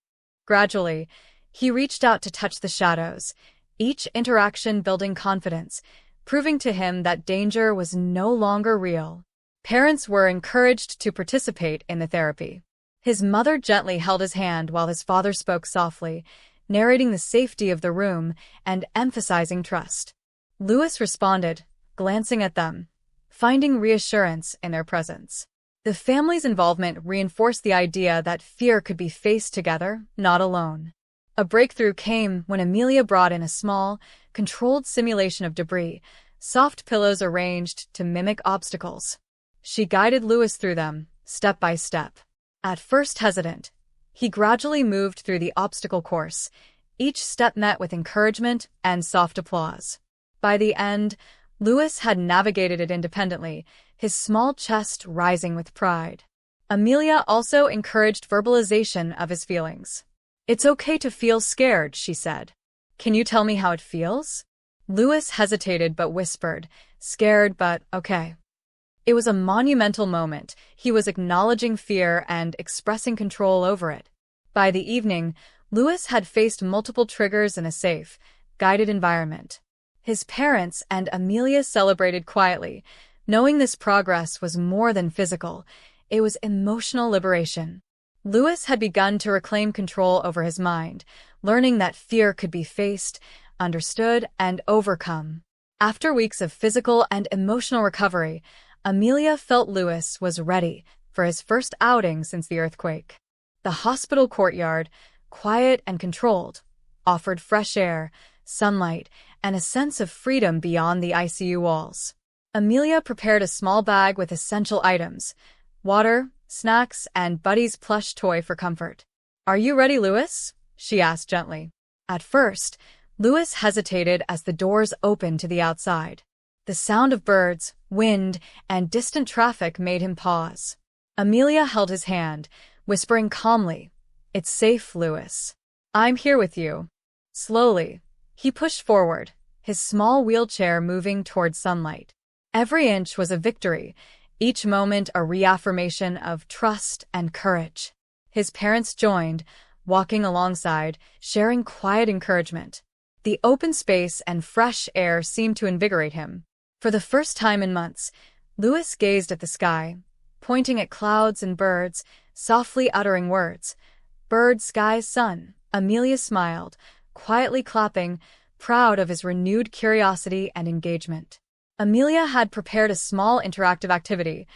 Gradually, he reached out to touch the shadows, each interaction building confidence, proving to him that danger was no longer real. Parents were encouraged to participate in the therapy. His mother gently held his hand while his father spoke softly, narrating the safety of the room and emphasizing trust. Lewis responded, glancing at them, finding reassurance in their presence. The family's involvement reinforced the idea that fear could be faced together, not alone. A breakthrough came when Amelia brought in a small, controlled simulation of debris, soft pillows arranged to mimic obstacles. She guided Lewis through them, step by step. At first hesitant, he gradually moved through the obstacle course, each step met with encouragement and soft applause. By the end, Lewis had navigated it independently, his small chest rising with pride. Amelia also encouraged verbalization of his feelings. "It's okay to feel scared," she said. "Can you tell me how it feels?" Lewis hesitated but whispered, "Scared but okay." It was a monumental moment. He was acknowledging fear and expressing control over it. By the evening, Lewis had faced multiple triggers in a safe, guided environment. His parents and Amelia celebrated quietly, knowing this progress was more than physical. It was emotional liberation. Lewis had begun to reclaim control over his mind, learning that fear could be faced, understood, and overcome. After weeks of physical and emotional recovery, Amelia felt Lewis was ready for his first outing since the earthquake. The hospital courtyard, quiet and controlled, offered fresh air, sunlight, and a sense of freedom beyond the ICU walls. Amelia prepared a small bag with essential items, water, snacks, and Buddy's plush toy for comfort. "Are you ready, Lewis?" she asked gently. At first, Lewis hesitated as the doors opened to the outside. The sound of birds, wind, and distant traffic made him pause. Amelia held his hand, whispering calmly, "It's safe, Lewis. I'm here with you." Slowly, he pushed forward, his small wheelchair moving toward sunlight. Every inch was a victory, each moment a reaffirmation of trust and courage. His parents joined, walking alongside, sharing quiet encouragement. The open space and fresh air seemed to invigorate him. For the first time in months, Louis gazed at the sky, pointing at clouds and birds, softly uttering words. Bird, sky, sun. Amelia smiled, quietly clapping, proud of his renewed curiosity and engagement. Amelia had prepared a small interactive activity,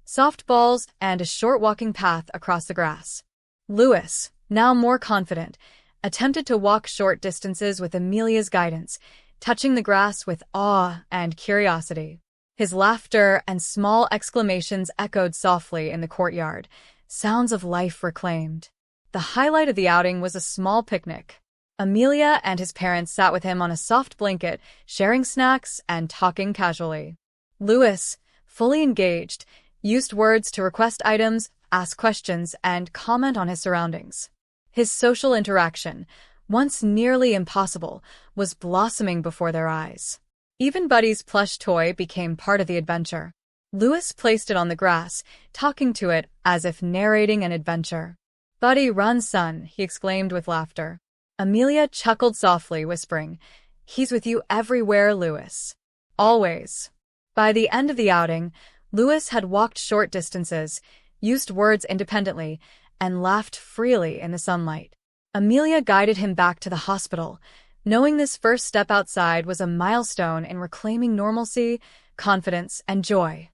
softballs and a short walking path across the grass. Louis, now more confident, attempted to walk short distances with Amelia's guidance, touching the grass with awe and curiosity. His laughter and small exclamations echoed softly in the courtyard, sounds of life reclaimed. The highlight of the outing was a small picnic. Amelia and his parents sat with him on a soft blanket, sharing snacks and talking casually. Louis, fully engaged, used words to request items, ask questions, and comment on his surroundings. His social interaction, once nearly impossible, was blossoming before their eyes. Even Buddy's plush toy became part of the adventure. Louis placed it on the grass, talking to it as if narrating an adventure. "Buddy, run, son," he exclaimed with laughter. Amelia chuckled softly, whispering, "He's with you everywhere, Louis. Always." By the end of the outing, Louis had walked short distances, used words independently, and laughed freely in the sunlight. Amelia guided him back to the hospital, knowing this first step outside was a milestone in reclaiming normalcy, confidence, and joy.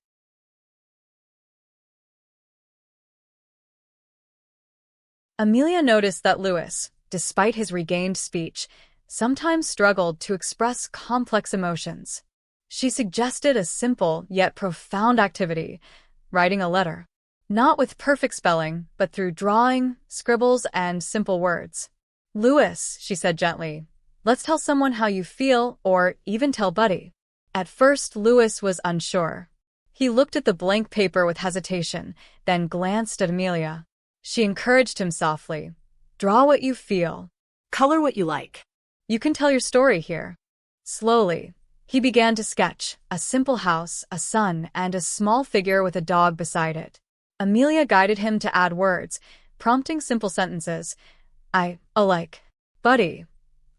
Amelia noticed that Louis, despite his regained speech, sometimes struggled to express complex emotions. She suggested a simple yet profound activity, writing a letter. Not with perfect spelling, but through drawing, scribbles, and simple words. "Louis," she said gently, "let's tell someone how you feel, or even tell Buddy." At first, Louis was unsure. He looked at the blank paper with hesitation, then glanced at Amelia. She encouraged him softly. "Draw what you feel. Color what you like. You can tell your story here." Slowly, he began to sketch a simple house, a sun, and a small figure with a dog beside it. Amelia guided him to add words, prompting simple sentences. "I like. Buddy.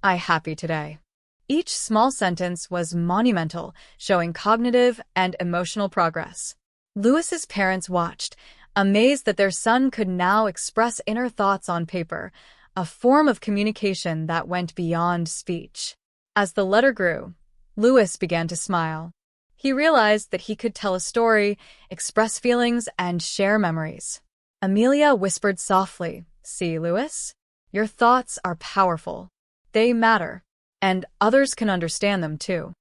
I happy today." Each small sentence was monumental, showing cognitive and emotional progress. Louis's parents watched, amazed that their son could now express inner thoughts on paper, a form of communication that went beyond speech. As the letter grew, Louis began to smile. He realized that he could tell a story, express feelings, and share memories. Amelia whispered softly, "See, Louis? Your thoughts are powerful. They matter, and others can understand them too."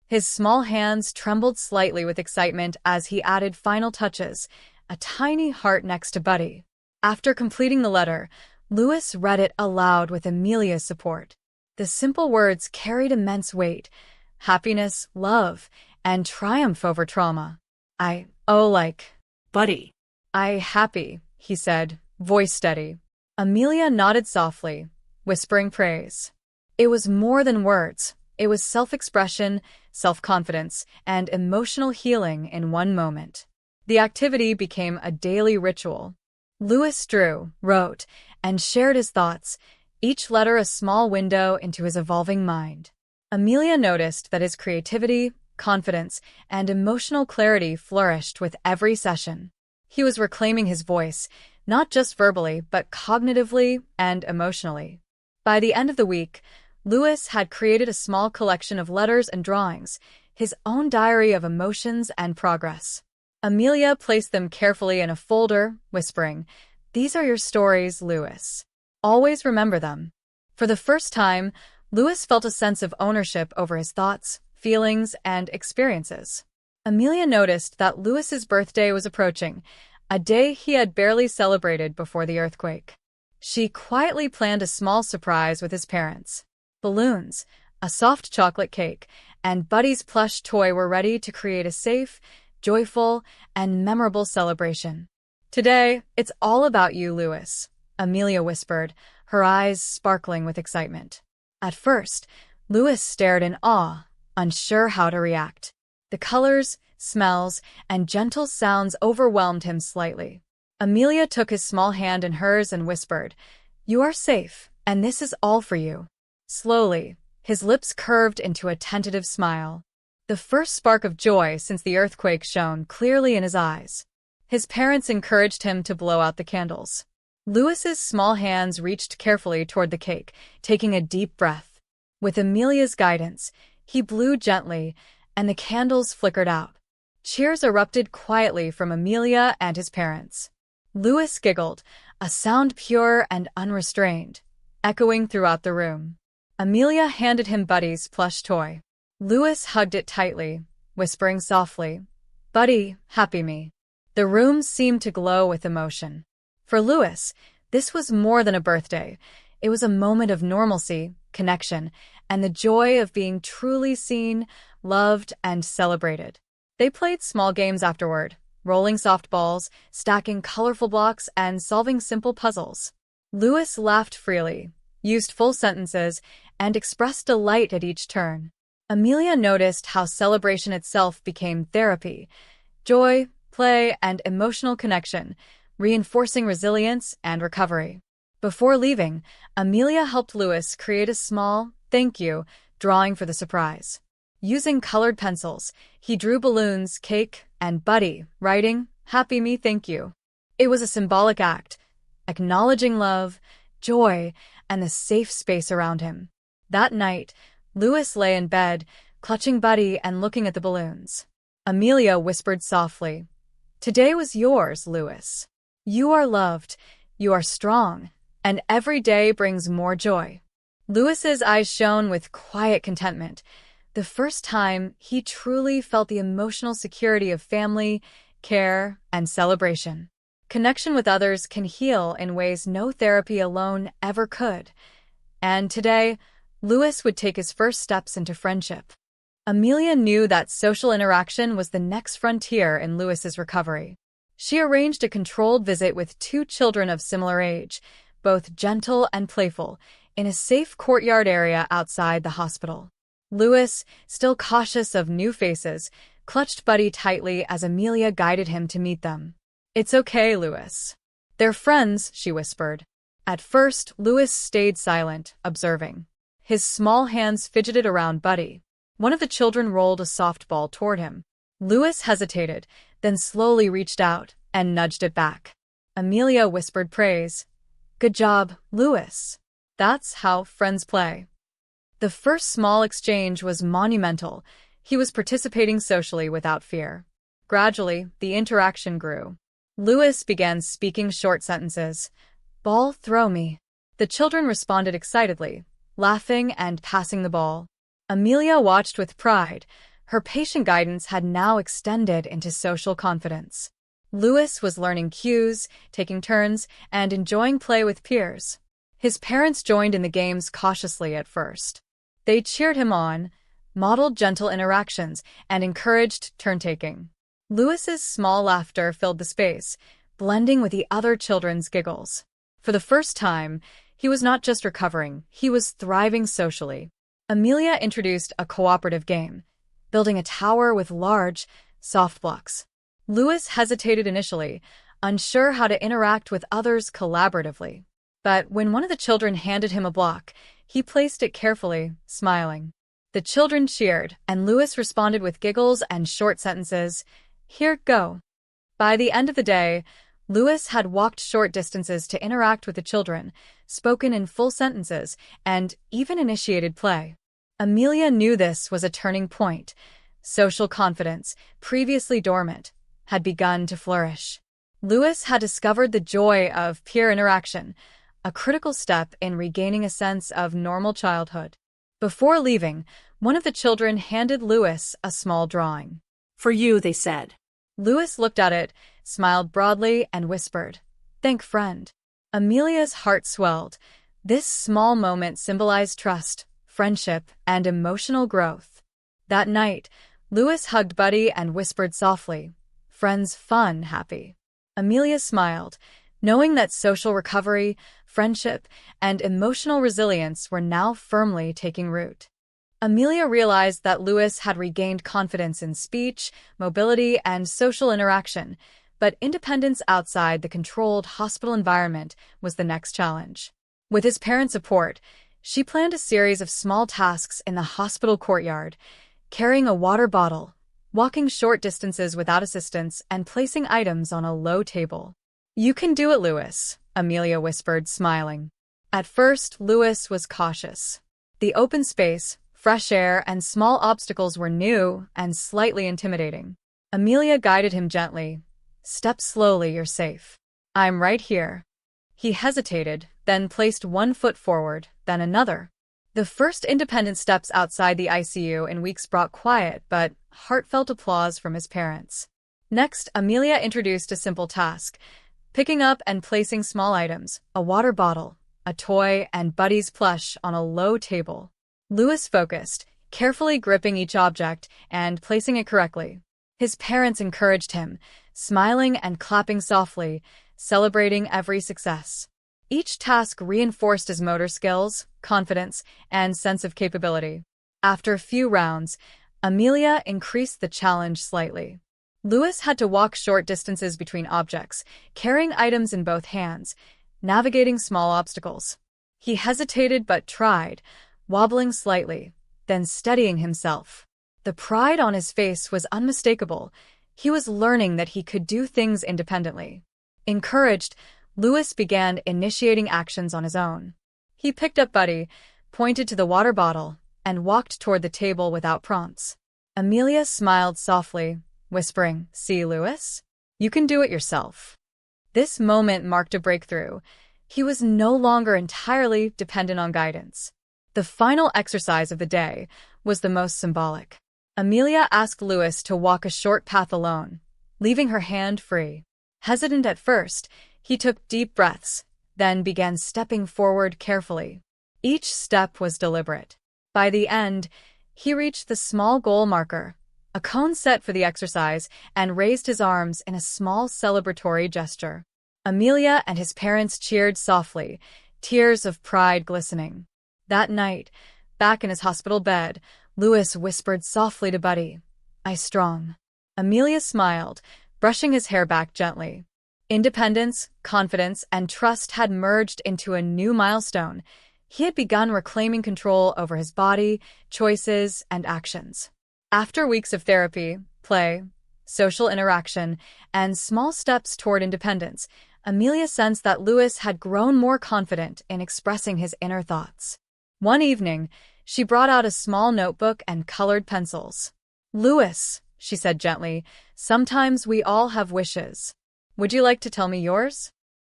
His small hands trembled slightly with excitement as he added final touches, a tiny heart next to Buddy. After completing the letter, Louis read it aloud with Amelia's support. The simple words carried immense weight: happiness, love, and triumph over trauma. "I like. Buddy. I happy," he said, voice steady. Amelia nodded softly, whispering praise. It was more than words. It was self-expression, self-confidence, and emotional healing in one moment. The activity became a daily ritual. Louis drew, wrote, and shared his thoughts, each letter a small window into his evolving mind. Amelia noticed that his creativity, confidence, and emotional clarity flourished with every session. He was reclaiming his voice, not just verbally, but cognitively and emotionally. By the end of the week, Louis had created a small collection of letters and drawings, his own diary of emotions and progress. Amelia placed them carefully in a folder, whispering, "These are your stories, Louis. Always remember them." For the first time, Louis felt a sense of ownership over his thoughts, feelings, and experiences. Amelia noticed that Louis's birthday was approaching, a day he had barely celebrated before the earthquake. She quietly planned a small surprise with his parents. Balloons, a soft chocolate cake, and Buddy's plush toy were ready to create a safe, joyful, and memorable celebration. "Today, it's all about you, Louis," Amelia whispered, her eyes sparkling with excitement. At first, Louis stared in awe, unsure how to react. The colors, smells, and gentle sounds overwhelmed him slightly. Amelia took his small hand in hers and whispered, "You are safe, and this is all for you." Slowly, his lips curved into a tentative smile. The first spark of joy since the earthquake shone clearly in his eyes. His parents encouraged him to blow out the candles. Louis's small hands reached carefully toward the cake, taking a deep breath. With Amelia's guidance, he blew gently, and the candles flickered out. Cheers erupted quietly from Amelia and his parents. Louis giggled, a sound pure and unrestrained, echoing throughout the room. Amelia handed him Buddy's plush toy. Louis hugged it tightly, whispering softly, "Buddy, happy me." The room seemed to glow with emotion. For Louis, this was more than a birthday. It was a moment of normalcy, connection, and the joy of being truly seen, loved, and celebrated. They played small games afterward, rolling softballs, stacking colorful blocks, and solving simple puzzles. Louis laughed freely, used full sentences, and expressed delight at each turn. Amelia noticed how celebration itself became therapy, joy, play, and emotional connection, reinforcing resilience and recovery. Before leaving, Amelia helped Louis create a small "thank you" drawing for the surprise. Using colored pencils, he drew balloons, cake, and Buddy, writing, "Happy me, thank you." It was a symbolic act, acknowledging love, joy, and the safe space around him. That night, Louis lay in bed, clutching Buddy and looking at the balloons. Amelia whispered softly, "Today was yours, Louis. You are loved, you are strong, and every day brings more joy." Louis's eyes shone with quiet contentment, the first time he truly felt the emotional security of family, care, and celebration. Connection with others can heal in ways no therapy alone ever could. And today, Louis would take his first steps into friendship. Amelia knew that social interaction was the next frontier in Louis's recovery. She arranged a controlled visit with 2 children of similar age, both gentle and playful, in a safe courtyard area outside the hospital. Louis, still cautious of new faces, clutched Buddy tightly as Amelia guided him to meet them. "It's okay, Louis. They're friends," she whispered. At first, Louis stayed silent, observing. His small hands fidgeted around Buddy. One of the children rolled a softball toward him. Louis hesitated, then slowly reached out and nudged it back. Amelia whispered praise. "Good job, Louis. That's how friends play." The first small exchange was monumental. He was participating socially without fear. Gradually, the interaction grew. Louis began speaking short sentences. "Ball, throw me." The children responded excitedly, laughing and passing the ball. Amelia watched with pride. Her patient guidance had now extended into social confidence. Louis was learning cues, taking turns, and enjoying play with peers. His parents joined in the games cautiously at first. They cheered him on, modeled gentle interactions, and encouraged turn-taking. Louis's small laughter filled the space, blending with the other children's giggles. For the first time, he was not just recovering, he was thriving socially. Amelia introduced a cooperative game, building a tower with large, soft blocks. Louis hesitated initially, unsure how to interact with others collaboratively. But when one of the children handed him a block, he placed it carefully, smiling. The children cheered, and Louis responded with giggles and short sentences, "Here, go." By the end of the day, Louis had walked short distances to interact with the children, spoken in full sentences, and even initiated play. Amelia knew this was a turning point. Social confidence, previously dormant, had begun to flourish. Louis had discovered the joy of peer interaction, a critical step in regaining a sense of normal childhood. Before leaving, one of the children handed Louis a small drawing. "For you," they said. Louis looked at it, smiled broadly, and whispered, "Thank friend." Amelia's heart swelled. This small moment symbolized trust, friendship, and emotional growth. That night, Louis hugged Buddy and whispered softly, "Friends, fun, happy." Amelia smiled, knowing that social recovery, friendship, and emotional resilience were now firmly taking root. Amelia realized that Louis had regained confidence in speech, mobility, and social interaction, but independence outside the controlled hospital environment was the next challenge. With his parents' support, she planned a series of small tasks in the hospital courtyard, carrying a water bottle, walking short distances without assistance, and placing items on a low table. "You can do it, Louis," Amelia whispered, smiling. At first, Louis was cautious. The open space, fresh air, and small obstacles were new and slightly intimidating. Amelia guided him gently. "Step slowly, you're safe. I'm right here." He hesitated, then placed one foot forward, then another. The first independent steps outside the ICU in weeks brought quiet but heartfelt applause from his parents. Next, Amelia introduced a simple task, picking up and placing small items, a water bottle, a toy, and Buddy's plush on a low table. Louis focused, carefully gripping each object and placing it correctly. His parents encouraged him, smiling and clapping softly, celebrating every success. Each task reinforced his motor skills, confidence, and sense of capability. After a few rounds, Amelia increased the challenge slightly. Louis had to walk short distances between objects, carrying items in both hands, navigating small obstacles. He hesitated but tried, wobbling slightly, then steadying himself. The pride on his face was unmistakable. He was learning that he could do things independently. Encouraged, Louis began initiating actions on his own. He picked up Buddy, pointed to the water bottle, and walked toward the table without prompts. Amelia smiled softly, whispering, "See, Louis? You can do it yourself." This moment marked a breakthrough. He was no longer entirely dependent on guidance. The final exercise of the day was the most symbolic. Amelia asked Louis to walk a short path alone, leaving her hand free. Hesitant at first, he took deep breaths, then began stepping forward carefully. Each step was deliberate. By the end, he reached the small goal marker, a cone set for the exercise, and raised his arms in a small celebratory gesture. Amelia and his parents cheered softly, tears of pride glistening. That night, back in his hospital bed, Louis whispered softly to Buddy, "I strong." Amelia smiled, brushing his hair back gently. Independence, confidence, and trust had merged into a new milestone. He had begun reclaiming control over his body, choices, and actions. After weeks of therapy, play, social interaction, and small steps toward independence, Amelia sensed that Louis had grown more confident in expressing his inner thoughts. One evening, she brought out a small notebook and colored pencils. "Louis," she said gently, "sometimes we all have wishes. Would you like to tell me yours?"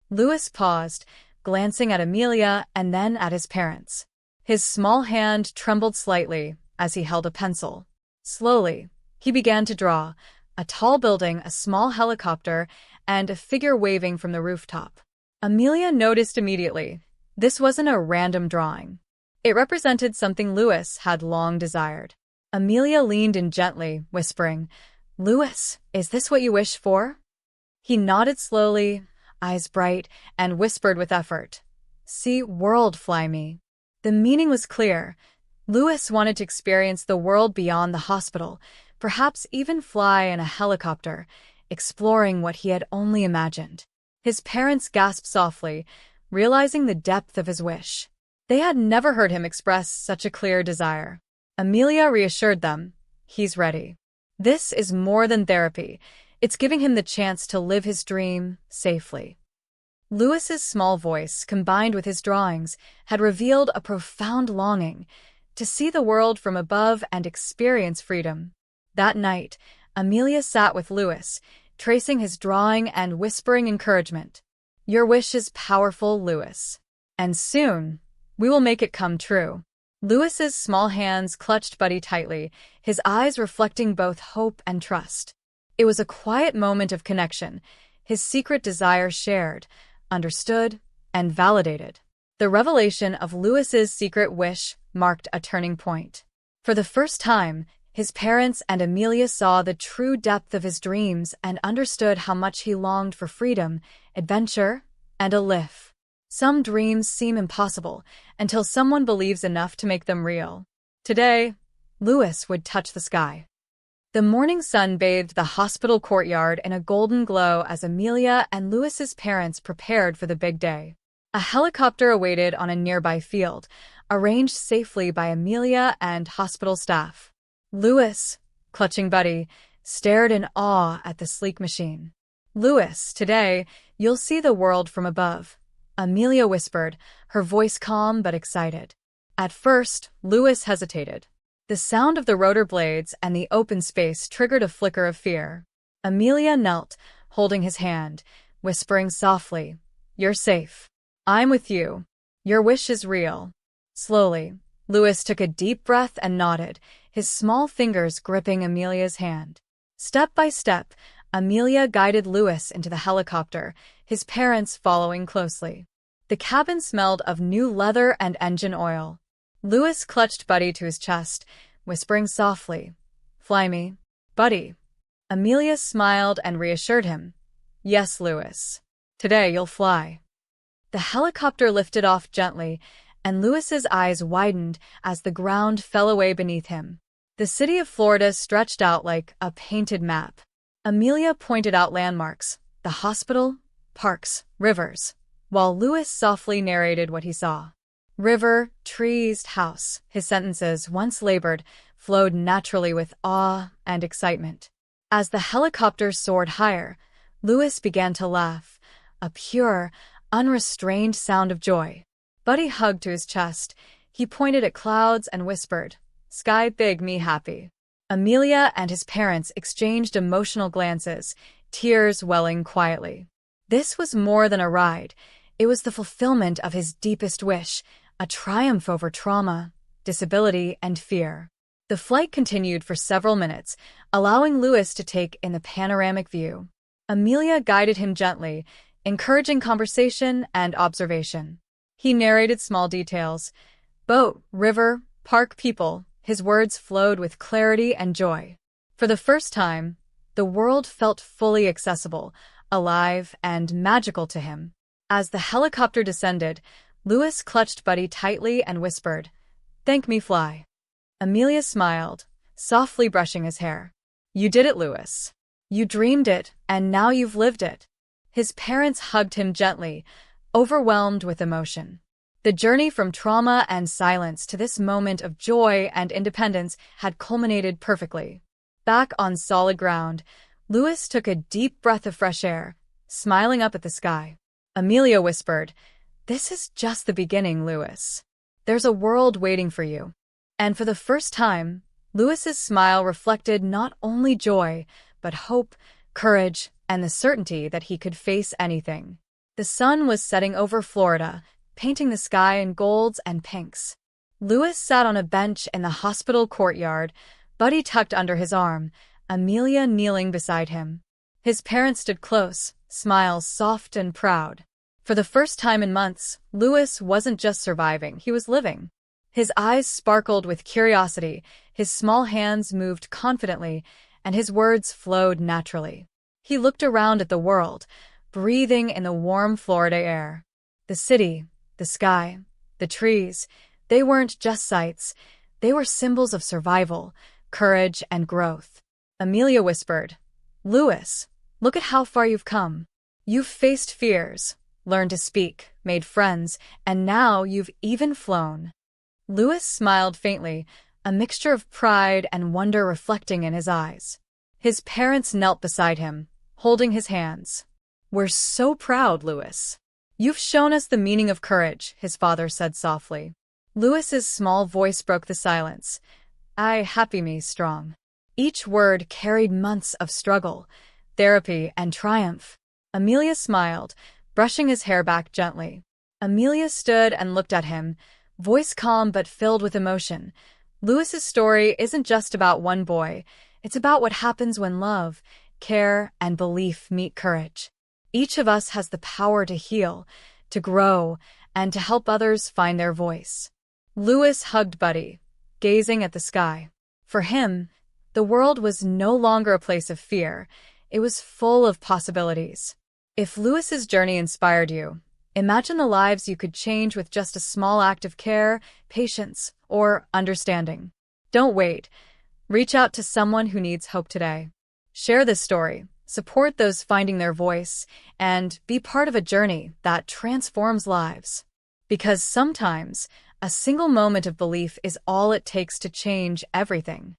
Louis paused, glancing at Amelia and then at his parents. His small hand trembled slightly as he held a pencil. Slowly, he began to draw a tall building, a small helicopter, and a figure waving from the rooftop. Amelia noticed immediately. This wasn't a random drawing. It represented something Louis had long desired. Amelia leaned in gently, whispering, "Louis, is this what you wish for?" He nodded slowly, eyes bright, and whispered with effort, "See, world, fly me." The meaning was clear. Louis wanted to experience the world beyond the hospital, perhaps even fly in a helicopter, exploring what he had only imagined. His parents gasped softly, realizing the depth of his wish. They had never heard him express such a clear desire. Amelia reassured them, "He's ready. This is more than therapy. It's giving him the chance to live his dream safely." Louis's small voice, combined with his drawings, had revealed a profound longing to see the world from above and experience freedom. That night, Amelia sat with Louis, tracing his drawing and whispering encouragement. "Your wish is powerful, Louis. And soon, we will make it come true." Louis's small hands clutched Buddy tightly, his eyes reflecting both hope and trust. It was a quiet moment of connection, his secret desire shared, understood, and validated. The revelation of Louis's secret wish marked a turning point. For the first time, his parents and Amelia saw the true depth of his dreams and understood how much he longed for freedom, adventure, and a life. Some dreams seem impossible until someone believes enough to make them real. Today, Louis would touch the sky. The morning sun bathed the hospital courtyard in a golden glow as Amelia and Louis's parents prepared for the big day. A helicopter awaited on a nearby field, arranged safely by Amelia and hospital staff. Louis, clutching Buddy, stared in awe at the sleek machine. "Louis, today, you'll see the world from above," Amelia whispered, her voice calm but excited. At first, Louis hesitated. The sound of the rotor blades and the open space triggered a flicker of fear. Amelia knelt, holding his hand, whispering softly, "You're safe. I'm with you. Your wish is real." Slowly, Louis took a deep breath and nodded, his small fingers gripping Amelia's hand. Step by step, Amelia guided Louis into the helicopter, his parents following closely. The cabin smelled of new leather and engine oil. Louis clutched Buddy to his chest, whispering softly, "Fly me, Buddy." Amelia smiled and reassured him, "Yes, Louis. Today you'll fly." The helicopter lifted off gently, and Louis's eyes widened as the ground fell away beneath him. The city of Florida stretched out like a painted map. Amelia pointed out landmarks, the hospital, parks, rivers, while Louis softly narrated what he saw. River, trees, house, his sentences, once labored, flowed naturally with awe and excitement. As the helicopter soared higher, Louis began to laugh, a pure, unrestrained sound of joy. Buddy hugged to his chest. He pointed at clouds and whispered, "Sky big, me happy." Amelia and his parents exchanged emotional glances, tears welling quietly. This was more than a ride. It was the fulfillment of his deepest wish, a triumph over trauma, disability, and fear. The flight continued for several minutes, allowing Louis to take in the panoramic view. Amelia guided him gently, encouraging conversation and observation. He narrated small details: boat, river, park, people. His words flowed with clarity and joy. For the first time, the world felt fully accessible, alive, and magical to him. As the helicopter descended, Louis clutched Buddy tightly and whispered, "Thank me, fly." Amelia smiled, softly brushing his hair. "You did it, Louis. You dreamed it, and now you've lived it." His parents hugged him gently, overwhelmed with emotion. The journey from trauma and silence to this moment of joy and independence had culminated perfectly. Back on solid ground, Louis took a deep breath of fresh air, smiling up at the sky. Amelia whispered, "This is just the beginning, Louis. There's a world waiting for you." And for the first time, Louis's smile reflected not only joy, but hope, courage, and the certainty that he could face anything. The sun was setting over Florida, painting the sky in golds and pinks. Louis sat on a bench in the hospital courtyard, Buddy tucked under his arm, Amelia kneeling beside him. His parents stood close, smiles soft and proud. For the first time in months, Louis wasn't just surviving, he was living. His eyes sparkled with curiosity, his small hands moved confidently, and his words flowed naturally. He looked around at the world, breathing in the warm Florida air. The city, the sky, the trees, they weren't just sights, they were symbols of survival, courage, and growth. Amelia whispered, "Louis, look at how far you've come. You've faced fears, learned to speak, made friends, and now you've even flown." Louis smiled faintly, a mixture of pride and wonder reflecting in his eyes. His parents knelt beside him, holding his hands. "We're so proud, Louis. You've shown us the meaning of courage," his father said softly. Louis's small voice broke the silence. "I happy me strong." Each word carried months of struggle, therapy, and triumph. Amelia smiled, brushing his hair back gently. Amelia stood and looked at him, voice calm but filled with emotion. Louis's story isn't just about one boy. It's about what happens when love, care, and belief meet courage. Each of us has the power to heal, to grow, and to help others find their voice. Louis hugged Buddy, gazing at the sky. For him, the world was no longer a place of fear. It was full of possibilities. If Louis's journey inspired you, imagine the lives you could change with just a small act of care, patience, or understanding. Don't wait. Reach out to someone who needs hope today. Share this story, support those finding their voice, and be part of a journey that transforms lives. Because sometimes, a single moment of belief is all it takes to change everything.